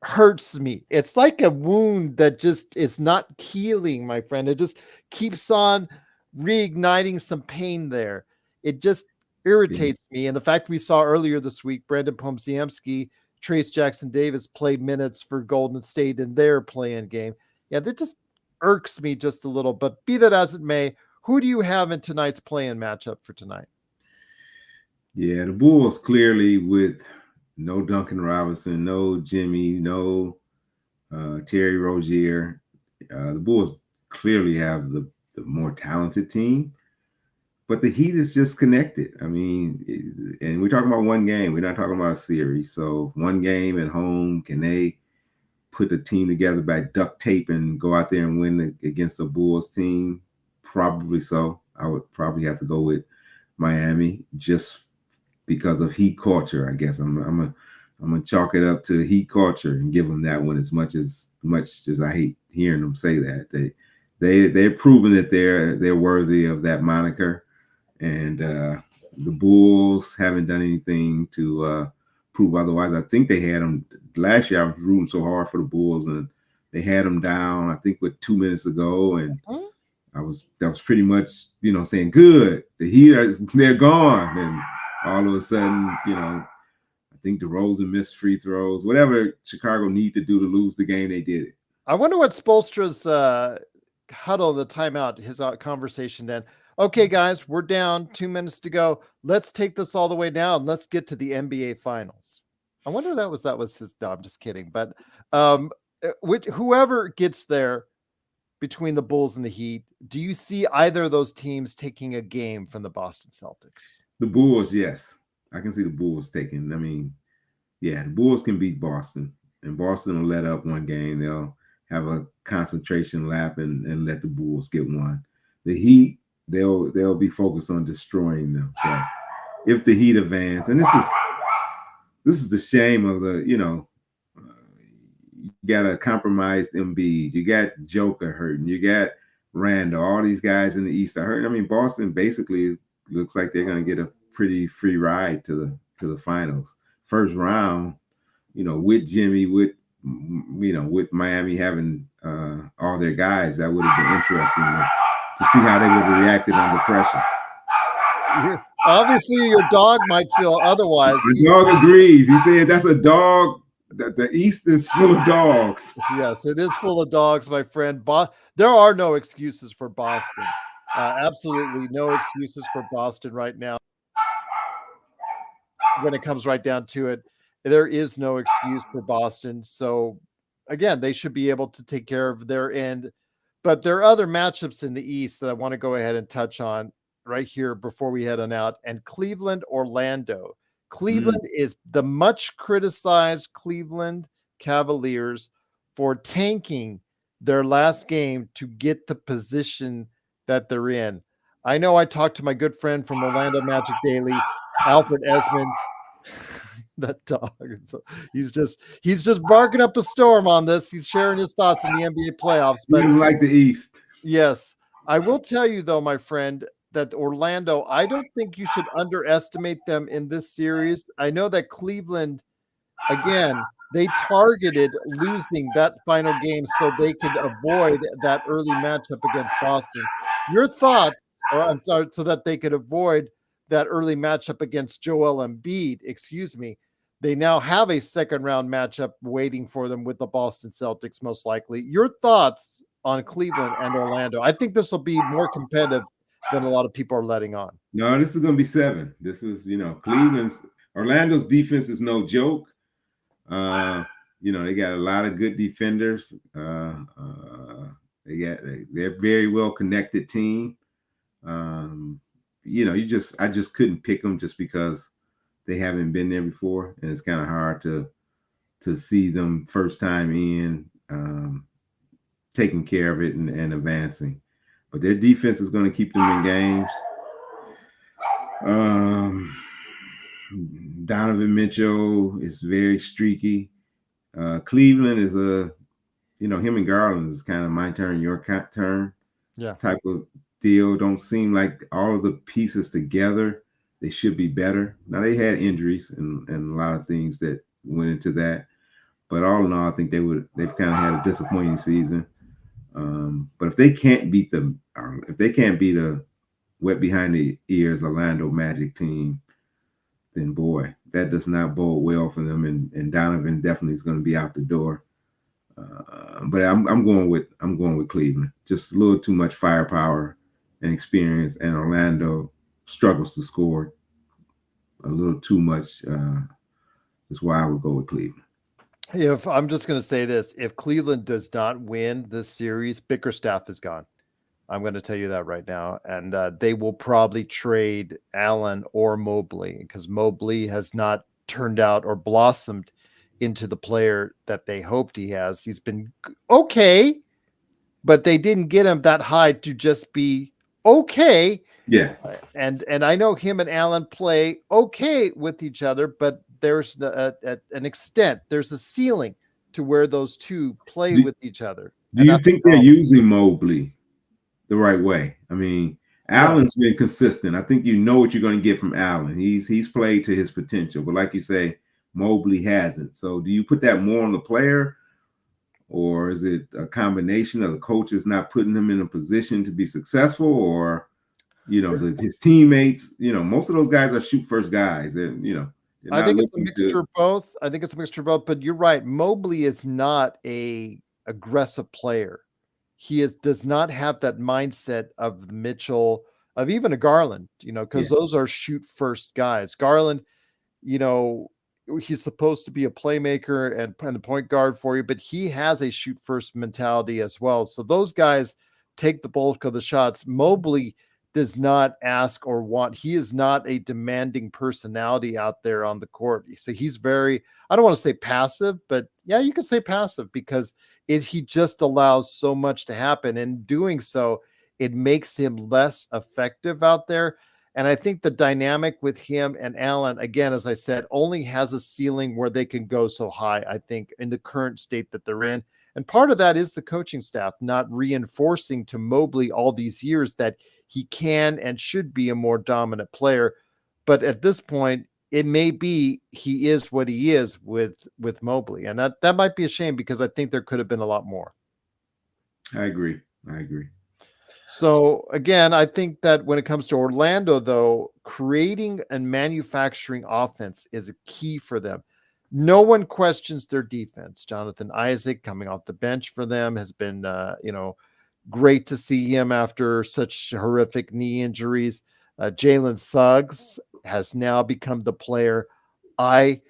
hurts me. It's like a wound that just is not healing, my friend. It just keeps on reigniting some pain there. It just irritates me. And the fact we saw earlier this week, Brandon Pomziemski, Trace Jackson Davis play minutes for Golden State in their play-in game. Yeah, that just irks me just a little. But be that as it may, who do you have in tonight's play-in matchup for tonight? Yeah, the Bulls clearly with no Duncan Robinson, no Jimmy, no Terry Rozier. The Bulls clearly have the more talented team, but the Heat is just connected. I mean, and we're talking about one game. We're not talking about a series. So one game at home, can they put the team together by duct tape and go out there and win against the Bulls team? Probably so. I would probably have to go with Miami just because of Heat culture. I guess I'm gonna chalk it up to Heat culture and give them that one as much as I hate hearing them say that. They're proven that they're worthy of that moniker, and the Bulls haven't done anything to prove otherwise. I think they had them last year. I was rooting so hard for the Bulls, and they had them down, I think, with 2 minutes ago, and that was pretty much, saying, good, the Heat they're gone, and all of a sudden, I think DeRozan missed free throws. Whatever Chicago need to do to lose the game, they did it. I wonder what Spoelstra's huddle, the timeout, his conversation then. Okay, guys, we're down 2 minutes to go. Let's take this all the way down. Let's get to the NBA Finals. I wonder if that was his. No, I'm just kidding. But whoever gets there between the Bulls and the Heat, do you see either of those teams taking a game from the Boston Celtics? The Bulls, yes. I can see the Bulls taking. I mean, yeah, the Bulls can beat Boston, and Boston will let up one game. They'll have a concentration lap and let the Bulls get one. The Heat, they'll be focused on destroying them. So if the Heat advance, and this is the shame of the, you got a compromised Embiid, you got Joker hurting, you got Randall, all these guys in the East are hurting. I mean, Boston basically looks like they're going to get a pretty free ride to the finals. First round, with Jimmy, with Miami having all their guys, that would have been interesting to see how they would have reacted under pressure. Obviously, your dog might feel otherwise. The dog agrees. He said that's a dog. The East is full of dogs. Yes, it is full of dogs, my friend. There are no excuses for Boston. Absolutely no excuses for Boston right now. When it comes right down to it, there is no excuse for Boston. So, again, they should be able to take care of their end. But there are other matchups in the East that I want to go ahead and touch on right here before we head on out. And Cleveland, Orlando. Cleveland is the much criticized Cleveland Cavaliers for tanking their last game to get the position that they're in. I know I talked to my good friend from Orlando Magic Daily, Alfred Esmond. That dog. He's just barking up a storm on this. He's sharing his thoughts in the NBA playoffs. But he like the East. Yes. I will tell you though, my friend, that Orlando, I don't think you should underestimate them in this series. I know that Cleveland, again, they targeted losing that final game so they could avoid that early matchup against Boston. Your thoughts, or I'm sorry, so that they could avoid that early matchup against Joel Embiid, excuse me. They now have a second round matchup waiting for them with the Boston Celtics, most likely. Your thoughts on Cleveland and Orlando? I think this will be more competitive than a lot of people are letting on. No, this is going to be 7. This is, Orlando's defense is no joke. They got a lot of good defenders. They're very well connected team. Um, I just couldn't pick them just because they haven't been there before, and it's kind of hard to see them first time in, taking care of it and advancing. But their defense is going to keep them in games. Um, Donovan Mitchell is very streaky. Cleveland is him and Garland is kind of my turn, your turn, type of deal. Don't seem like all of the pieces together. They should be better. Now they had injuries and a lot of things that went into that, but all in all, I think they've kind of had a disappointing season. But if they can't beat a wet behind the ears Orlando Magic team, then boy, that does not bode well for them. And Donovan definitely is going to be out the door. But I'm going with Cleveland. Just a little too much firepower and experience, and Orlando struggles to score a little too much. That's why I would go with Cleveland. If I'm just going to say this, if Cleveland does not win this series, Bickerstaff is gone. I'm going to tell you that right now. And they will probably trade Allen or Mobley because Mobley has not turned out or blossomed into the player that they hoped he has. He's been okay, but they didn't get him that high to just be okay. Yeah. And I know him and Allen play okay with each other, but there's an extent, there's a ceiling to where those two play with each other. Do you think they're using Mobley the right way? I mean, Allen's been consistent. I think you know what you're going to get from Allen. He's played to his potential, but like you say, Mobley hasn't. So do you put that more on the player, or is it a combination of the coaches not putting him in a position to be successful, or his teammates? Most of those guys are shoot first guys. I think it's a mixture of both. But you're right. Mobley is not a aggressive player. He does not have that mindset of Mitchell, of even a Garland, because those are shoot first guys. Garland, he's supposed to be a playmaker and a point guard for you, but he has a shoot first mentality as well. So those guys take the bulk of the shots. Mobley does not ask or want. He is not a demanding personality out there on the court. So he's very, I don't want to say passive, but yeah, you could say passive because he just allows so much to happen. And doing so, it makes him less effective out there. And I think the dynamic with him and Allen, again, as I said, only has a ceiling where they can go so high, I think, in the current state that they're in. And part of that is the coaching staff not reinforcing to Mobley all these years that he can and should be a more dominant player. But at this point, it may be he is what he is with Mobley. And that might be a shame because I think there could have been a lot more. I agree. So again, I think that when it comes to Orlando, though, creating and manufacturing offense is a key for them. No one questions their defense. Jonathan Isaac coming off the bench for them has been, great to see him after such horrific knee injuries. Jalen Suggs has now become the player I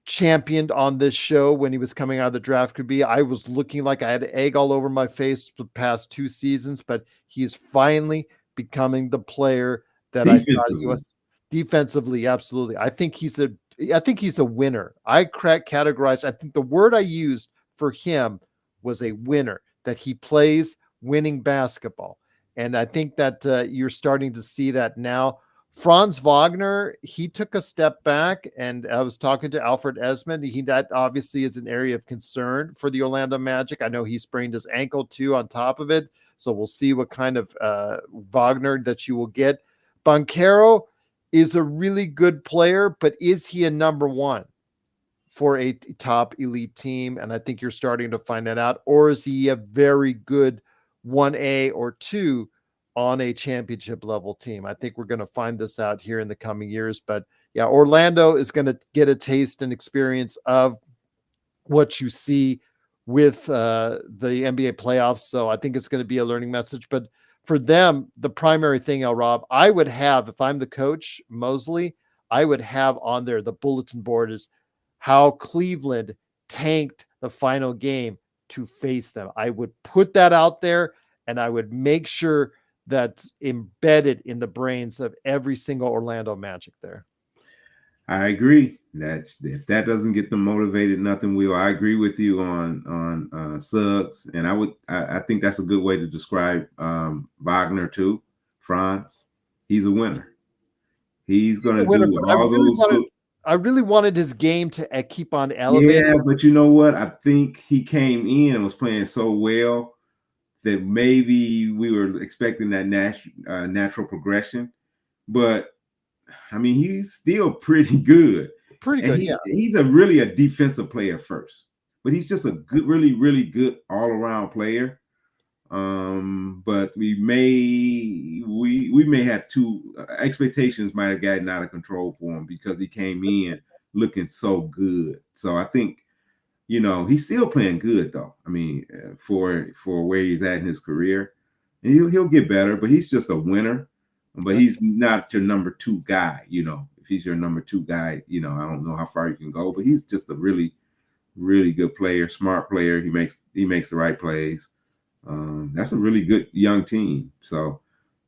championed on this show when he was coming out of the draft. Could be I was looking like I had egg all over my face the past 2 seasons, but he's finally becoming the player that I thought he was. Defensively, absolutely. I think he's a winner. I categorized. I think the word I used for him was a winner, that he plays winning basketball. And I think that you're starting to see that now. Franz Wagner, he took a step back, and I was talking to Alfred Esmond. That obviously is an area of concern for the Orlando Magic. I know he sprained his ankle too on top of it. So we'll see what kind of Wagner that you will get. Banchero is a really good player, but is he a number one for a top elite team? And I think you're starting to find that out. Or is he a very good 1A or 2 on a championship level team? I think we're going to find this out here in the coming years. But yeah, Orlando is going to get a taste and experience of what you see with the NBA playoffs. So I think it's going to be a learning message. But for them, the primary thing, LRob, I would have, if I'm the coach, Mosley, I would have on there the bulletin board is how Cleveland tanked the final game to face them. I would put that out there, and I would make sure that's embedded in the brains of every single Orlando Magic there. I agree. That's if that doesn't get them motivated, nothing will. I agree with you on Suggs, and I think that's a good way to describe Wagner too. Franz, he's a winner. He's He's a gonna winner, do but all those. I really wanted his game to keep on Yeah, elevating. but you know what? I think he came in and was playing so well that maybe we were expecting that natural progression. But I mean, he's still pretty good, Pretty and good, yeah. he's a really a defensive player first, but he's just a good, really good all around player. But we may have two expectations might have gotten out of control for him because he came in looking so good. So I think he's still playing good though. I mean, for where he's at in his career, and he'll get better. But he's just a winner. But Good. he's not your number two guy. If he's your number two guy, I don't know how far you can go. But he's just a really, really good player, smart player. He makes the right plays. That's a really good young team. So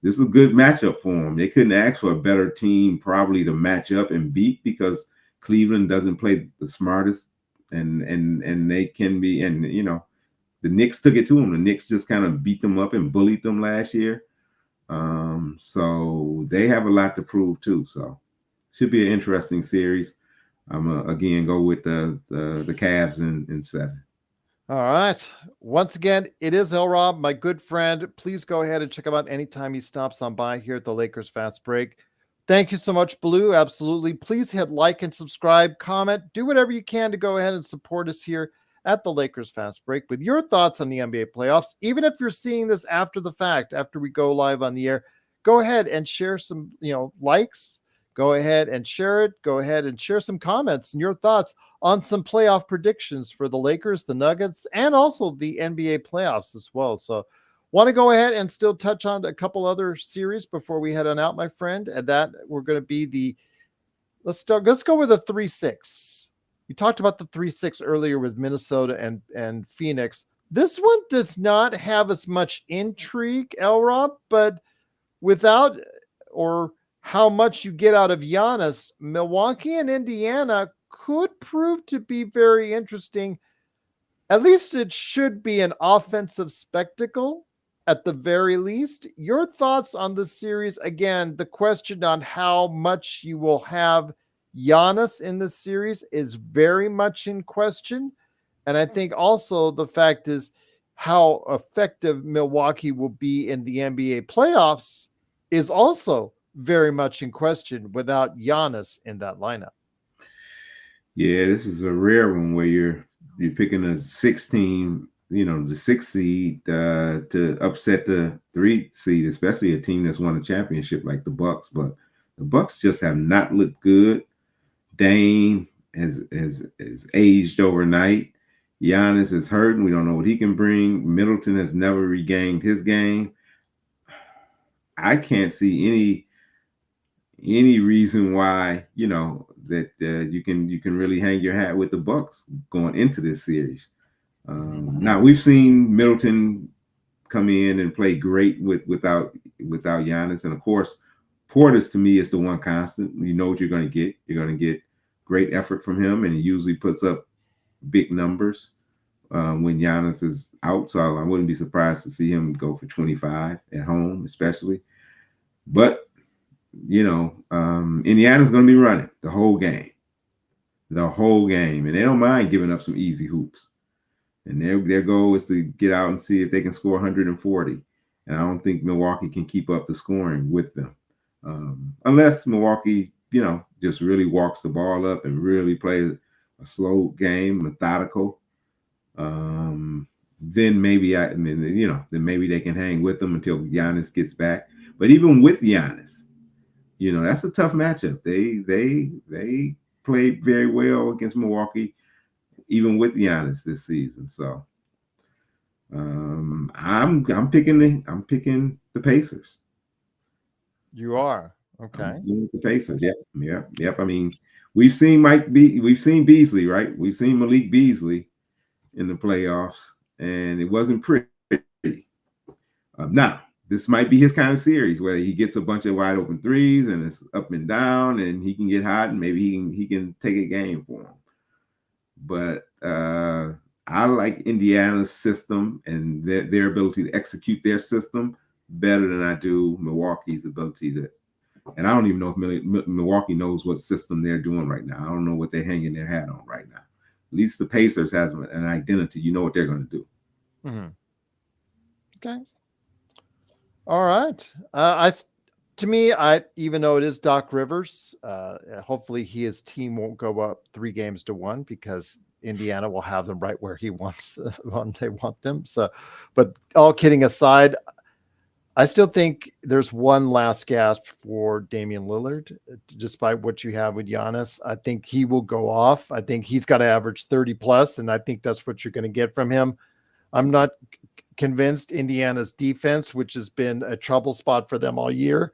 this is a good matchup for them. They couldn't ask for a better team probably to match up and beat because Cleveland doesn't play the smartest, and they can be. And the Knicks took it to them. The Knicks just kind of beat them up and bullied them last year. So they have a lot to prove too. So should be an interesting series. I'm again go with the Cavs in 7. All right. Once again, it is LRob, my good friend. Please go ahead and check him out anytime he stops on by here at the Lakers Fast Break. Thank you so much, Blue. Absolutely. Please hit like and subscribe, comment, do whatever you can to go ahead and support us here at the Lakers Fast Break with your thoughts on the NBA playoffs. Even if you're seeing this after the fact, after we go live on the air, go ahead and share some, likes. Go ahead and share it. Go ahead and share some comments and your thoughts on some playoff predictions for the Lakers, the Nuggets, and also the NBA playoffs as well. So want to go ahead and still touch on a couple other series before we head on out, my friend. And that we're going to be let's go with the 3-6. We talked about the 3-6 earlier with Minnesota and Phoenix. This one does not have as much intrigue, LRob, but without or how much you get out of Giannis, Milwaukee and Indiana could prove to be very interesting. At least it should be an offensive spectacle at the very least. Your thoughts on the series? Again, the question on how much you will have Giannis in the series is very much in question. And I think also the fact is how effective Milwaukee will be in the NBA playoffs is also very much in question without Giannis in that lineup. Yeah, this is a rare one where you're picking a 16, the 6 seed to upset the 3 seed, especially a team that's won a championship like the Bucks. But the Bucks just have not looked good. Dame has aged overnight. Giannis is hurting. We don't know what he can bring. Middleton has never regained his game. I can't see any reason why that you can really hang your hat with the Bucks going into this series. Now we've seen Middleton come in and play great without Giannis, and of course Portis to me is the one constant. You know what you're going to get. You're going to get great effort from him, and he usually puts up big numbers when Giannis is out. So I wouldn't be surprised to see him go for 25 at home, especially. But Indiana's going to be running the whole game, and they don't mind giving up some easy hoops. And their goal is to get out and see if they can score 140. And I don't think Milwaukee can keep up the scoring with them, unless Milwaukee, just really walks the ball up and really plays a slow game, methodical. Then maybe then maybe they can hang with them until Giannis gets back. But even with Giannis, that's a tough matchup. They played very well against Milwaukee, even with Giannis this season. So I'm picking the Pacers. You are okay. The Pacers. Yep. I mean, we've seen Beasley, right? We've seen Malik Beasley. in the playoffs, and it wasn't pretty. Now, this might be his kind of series where he gets a bunch of wide open threes and it's up and down, and he can get hot, and maybe he can take a game for him. But I like Indiana's system and their ability to execute their system better than I do Milwaukee's ability to. And I don't even know if Milwaukee knows what system they're doing right now. I don't know what they're hanging their hat on right now. At least the Pacers has an identity. You know what they're going to do. Mm-hmm. Okay. All right. To me, even though it is Doc Rivers, hopefully his team won't go up 3-1 because Indiana will have them right where he wants when they want them. So, but all kidding aside, I still think there's one last gasp for Damian Lillard, despite what you have with Giannis. I think he will go off. I think he's got to average 30 plus, and I think that's what you're going to get from him. I'm not convinced Indiana's defense, which has been a trouble spot for them all year,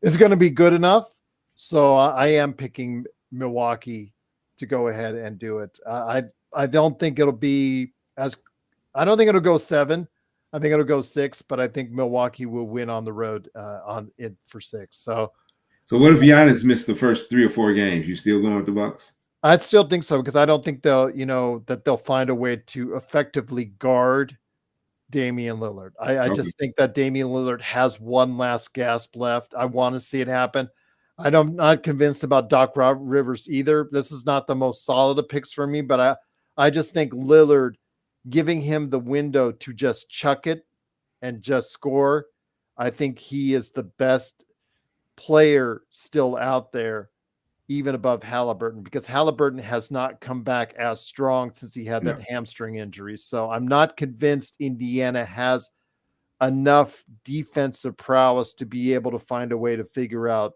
is going to be good enough. So I am picking Milwaukee to go ahead and do it. I don't think it'll be I don't think it'll go 7. I think it'll go 6, but I think Milwaukee will win on the road on it for 6. So what if Giannis missed the first 3 or 4 games? You still going with the Bucks? I'd still think so, because I don't think they'll find a way to effectively guard Damian Lillard. I just think that Damian Lillard has one last gasp left. I want to see it happen. I'm not convinced about Doc Rivers either. This is not the most solid of picks for me, but I just think Lillard, giving him the window to just chuck it and just score, I think he is the best player still out there, even above Halliburton, because Halliburton has not come back as strong since he had that hamstring injury. So I'm not convinced Indiana has enough defensive prowess to be able to find a way to figure out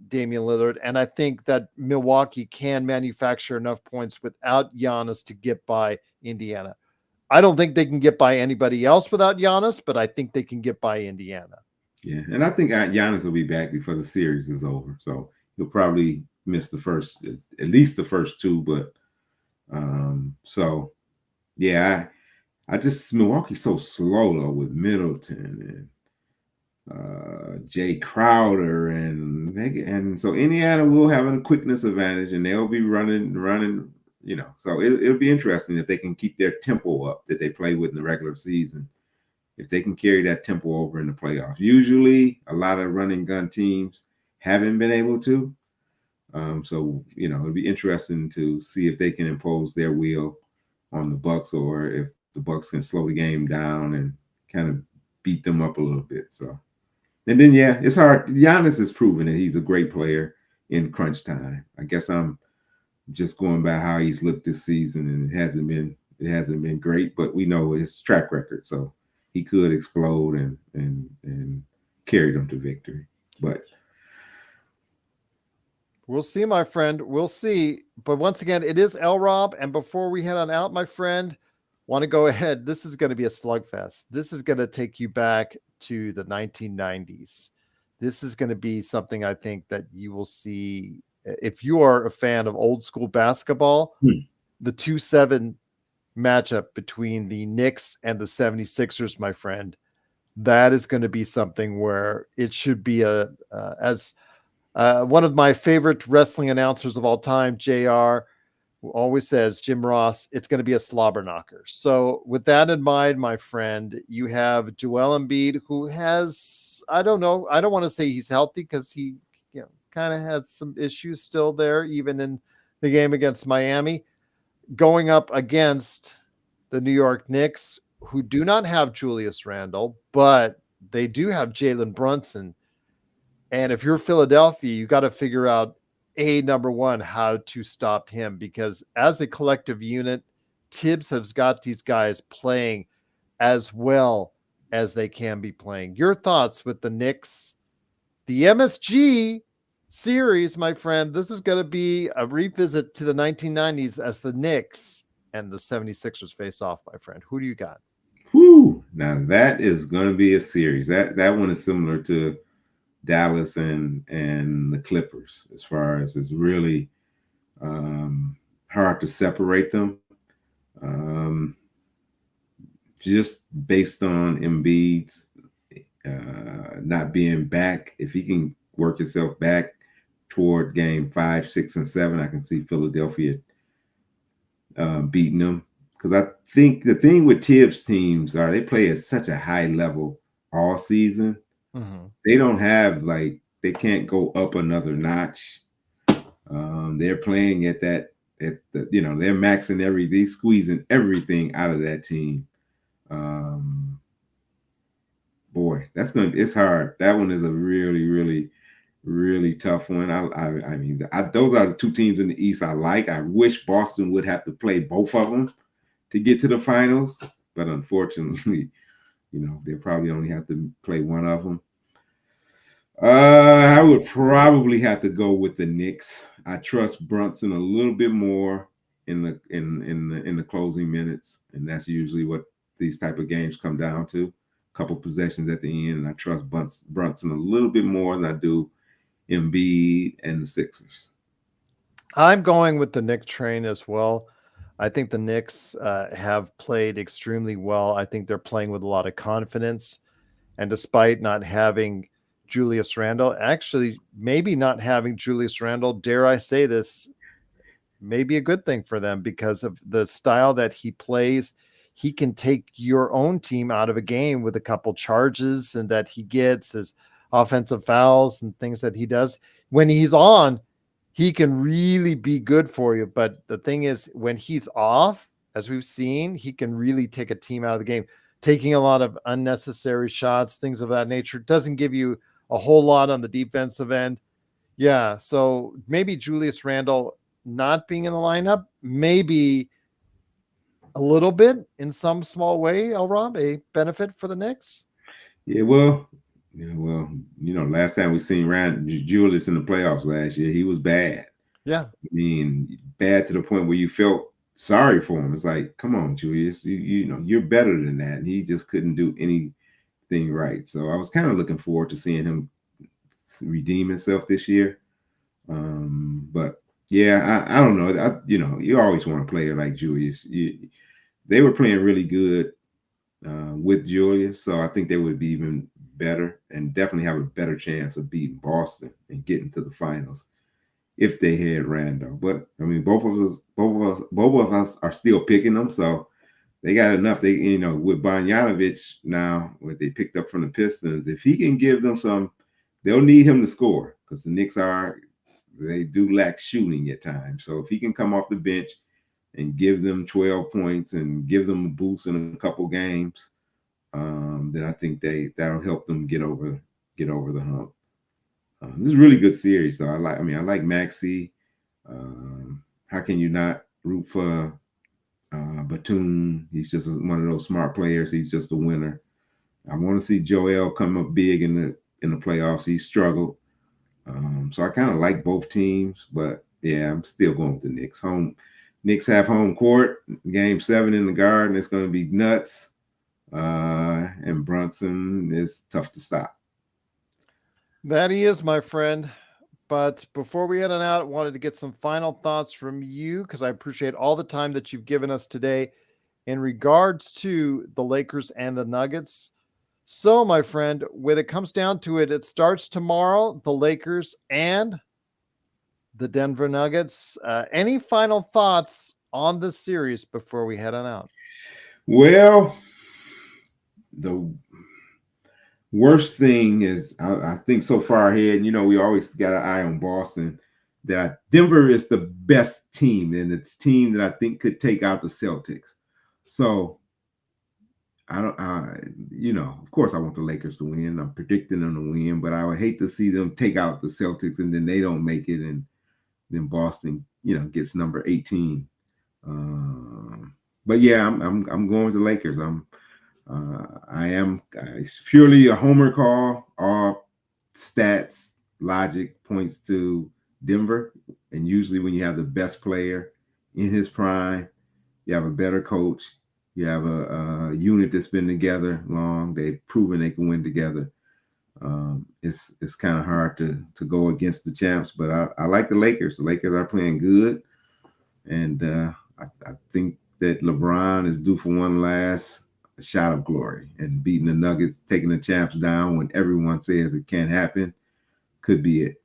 Damian Lillard. And I think that Milwaukee can manufacture enough points without Giannis to get by Indiana. I don't think they can get by anybody else without Giannis, but I think they can get by Indiana. Yeah, and I think Giannis will be back before the series is over. So he'll probably miss at least the first 2. But so yeah, I just Milwaukee's so slow though with Middleton and Jay Crowder and so Indiana will have a quickness advantage, and they'll be running. So it'll be interesting if they can keep their tempo up that they play with in the regular season. If they can carry that tempo over in the playoffs. Usually a lot of running gun teams haven't been able to. So it'll be interesting to see if they can impose their will on the Bucks, or if the Bucks can slow the game down and kind of beat them up a little bit. So, and then it's hard. Giannis has proven that he's a great player in crunch time. I guess I'm just going by how he's looked this season, and it hasn't been great, but we know his track record, so he could explode and carry them to victory. But we'll see, my friend. We'll see. But once again, it is LRob. And before we head on out, my friend, want to go ahead. This is going to be a slugfest. This is going to take you back to the 1990s. This is going to be something I think that you will see. If you are a fan of old school basketball, the 2-7 matchup between the Knicks and the 76ers, my friend, that is going to be something where it should be as one of my favorite wrestling announcers of all time, JR, who always says, Jim Ross, it's going to be a slobber knocker. So with that in mind, my friend, you have Joel Embiid, who has, I don't want to say he's healthy, because he kind of has some issues still there, even in the game against Miami, going up against the New York Knicks, who do not have Julius Randle, but they do have Jalen Brunson. And if you're Philadelphia, you got to figure out, number one, how to stop him, because as a collective unit, Tibbs has got these guys playing as well as they can be playing. Your thoughts with the Knicks, the MSG series, my friend. This is going to be a revisit to the 1990s as the Knicks and the 76ers face off, my friend. Who do you got? Whew, now that is going to be a series. That one is similar to Dallas and the Clippers, as far as it's really hard to separate them. Um, just based on Embiid's not being back, if he can work himself back toward game 5, 6, and 7, I can see Philadelphia beating them. Because I think the thing with Tibbs teams are they play at such a high level all season. Mm-hmm. They don't have they can't go up another notch. They're playing at that they're maxing they're squeezing everything out of that team. Um, Boy, it's hard. That one is a really, really, really tough one. I mean, those are the two teams in the East I like. I wish Boston would have to play both of them to get to the finals, but unfortunately, they'll probably only have to play one of them. I would probably have to go with the Knicks. I trust Brunson a little bit more in the closing minutes, and that's usually what these type of games come down to. A couple possessions at the end, and I trust Brunson a little bit more than I do Embiid and the Sixers. I'm going with the Knicks train as well. I think the Knicks have played extremely well. I think they're playing with a lot of confidence. And despite not having Julius Randle, actually, maybe not having Julius Randle, dare I say this, may be a good thing for them because of the style that he plays. He can take your own team out of a game with a couple charges and that he gets his offensive fouls and things that he does. When he's on, he can really be good for you. But the thing is, when he's off, as we've seen, he can really take a team out of the game. Taking a lot of unnecessary shots, things of that nature, doesn't give you a whole lot on the defensive end. Yeah, so maybe Julius Randle not being in the lineup, maybe a little bit in some small way, LRob, a benefit for the Knicks. Yeah, well, last time we seen Rand Julius in the playoffs last year, he was bad. Yeah. I mean, bad to the point where you felt sorry for him. It's like, come on, Julius, you're better than that. And he just couldn't do anything right. So I was kind of looking forward to seeing him redeem himself this year. But yeah, I don't know. You always want a player like Julius. They were playing really good with Julius, so I think they would be even better and definitely have a better chance of beating Boston and getting to the finals if they had Randall. But I mean, both of us are still picking them, so they got enough. They with Bogdanovich now, what they picked up from the Pistons, if he can give them some, they'll need him to score because the Knicks they do lack shooting at times. So if he can come off the bench and give them 12 points and give them a boost in a couple games, then I think that'll help them get over the hump. This is a really good series, though. I like Maxey. How can you not root for Batum? He's just one of those smart players. He's just a winner. I want to see Joel come up big in the playoffs. He struggled, so I kind of like both teams, but yeah, I'm still going with the Knicks. Knicks have home court. Game 7 in the Garden. It's going to be nuts. And Brunson is tough to stop. That he is, my friend. But before we head on out, I wanted to get some final thoughts from you because I appreciate all the time that you've given us today in regards to the Lakers and the Nuggets. So, my friend, when it comes down to it, it starts tomorrow, the Lakers and the Denver Nuggets. Any final thoughts on this series before we head on out? Well, the worst thing is, I think so far ahead, we always got an eye on Boston. That Denver is the best team, and it's a team that I think could take out the Celtics. So I don't, of course, I want the Lakers to win. I'm predicting them to win, but I would hate to see them take out the Celtics and then they don't make it, and then Boston, gets number 18. But yeah, I'm going with the Lakers. I am. It's purely a homer call. All stats, logic points to Denver, and usually when you have the best player in his prime, you have a better coach. You have a unit that's been together long. They've proven they can win together. It's kind of hard to go against the champs, but I like the Lakers. The Lakers are playing good, and I think that LeBron is due for one last shot of glory, and beating the Nuggets, taking the champs down when everyone says it can't happen, could be it.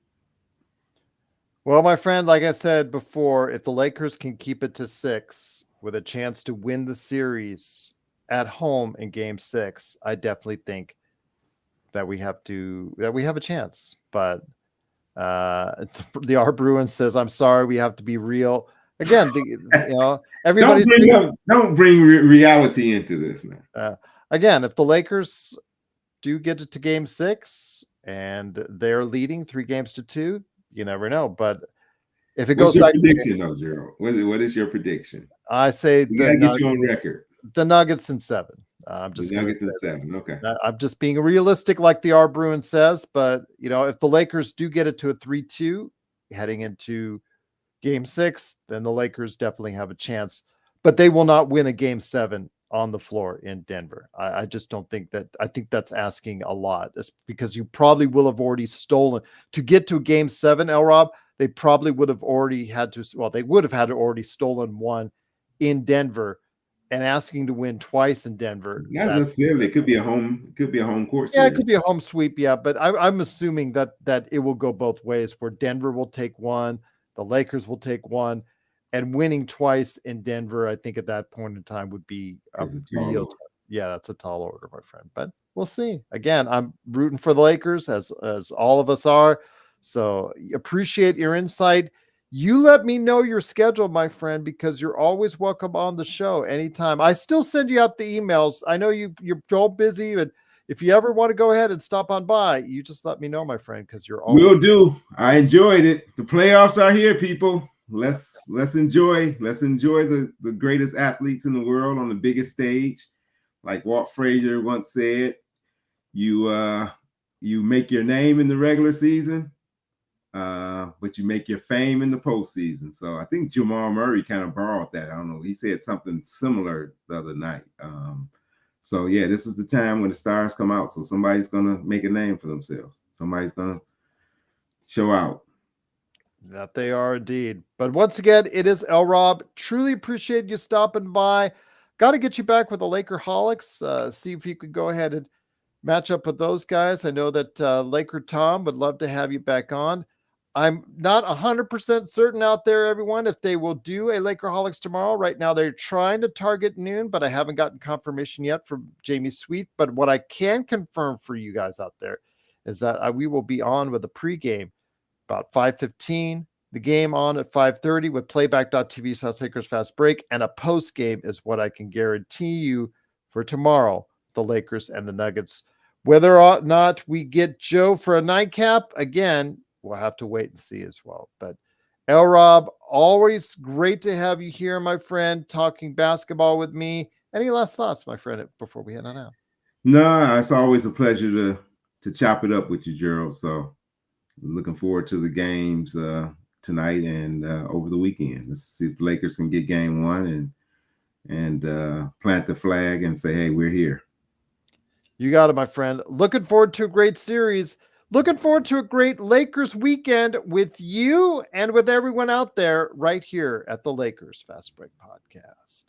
Well, my friend, like I said before, if the Lakers can keep it to 6 with a chance to win the series at home in game 6, I definitely think that we have a chance. But the R Bruin says, I'm sorry, we have to be real. Again, everybody's don't bring reality into this now. Again, if the Lakers do get it to game 6 and they're leading 3-2, you never know. But if it goes your back prediction, though, Gerald? What is your prediction? I say we gotta get you on record. The Nuggets in 7. I'm just the Nuggets in 7. Okay. I'm just being realistic, like the R Bruin says. But if the Lakers do get it to a 3-2 heading into game 6, then the Lakers definitely have a chance. But they will not win a game 7 on the floor in Denver. I just don't think that. I think that's asking a lot. It's because you probably will have already stolen to get to game 7, LRob. They probably would have already had to. Well, they would have had to already stolen one in Denver, and asking to win twice in Denver. Not necessarily. It could be a home. It could be a home court. Yeah, it could be a home sweep. Yeah, but I'm assuming that it will go both ways, where Denver will take one, the Lakers will take one, and winning twice in Denver, I think at that point in time would be a real. Yeah, that's a tall order, my friend. But we'll see. Again, I'm rooting for the Lakers, as all of us are. So appreciate your insight. You let me know your schedule, my friend, because you're always welcome on the show anytime. I still send you out the emails. I know you're all busy, but if you ever want to go ahead and stop on by, you just let me know, my friend, because you're always. Will do. I enjoyed it. The playoffs are here, people. Let's enjoy the greatest athletes in the world on the biggest stage. Like Walt Frazier once said, you make your name in the regular season, but you make your fame in the postseason. So I think Jamal Murray kind of borrowed that. I don't know. He said something similar the other night. So yeah, this is the time when the stars come out. So somebody's gonna make a name for themselves. Somebody's gonna show out. That they are indeed. But once again, it is LRob. Truly appreciate you stopping by. Got to get you back with the Lakerholics. See if you could go ahead and match up with those guys. I know that Laker Tom would love to have you back on. I'm not 100% certain out there, everyone, if they will do a Lakerholics tomorrow. Right now, they're trying to target noon, but I haven't gotten confirmation yet from Jamie Sweet. But what I can confirm for you guys out there is that we will be on with a pregame about 5:15, the game on at 5:30 with playback.tv/Lakers Fast Break, and a post game is what I can guarantee you for tomorrow, the Lakers and the Nuggets. Whether or not we get Joe for a nightcap, again, we'll have to wait and see as well. But LRob, always great to have you here, my friend, talking basketball with me. Any last thoughts, my friend, before we head on out? No, it's always a pleasure to chop it up with you, Gerald. So looking forward to the games tonight and over the weekend. Let's see if the Lakers can get game 1 and plant the flag and say, hey, we're here. You got it, my friend. Looking forward to a great series. Looking forward to a great Lakers weekend with you and with everyone out there right here at the Lakers Fast Break Podcast.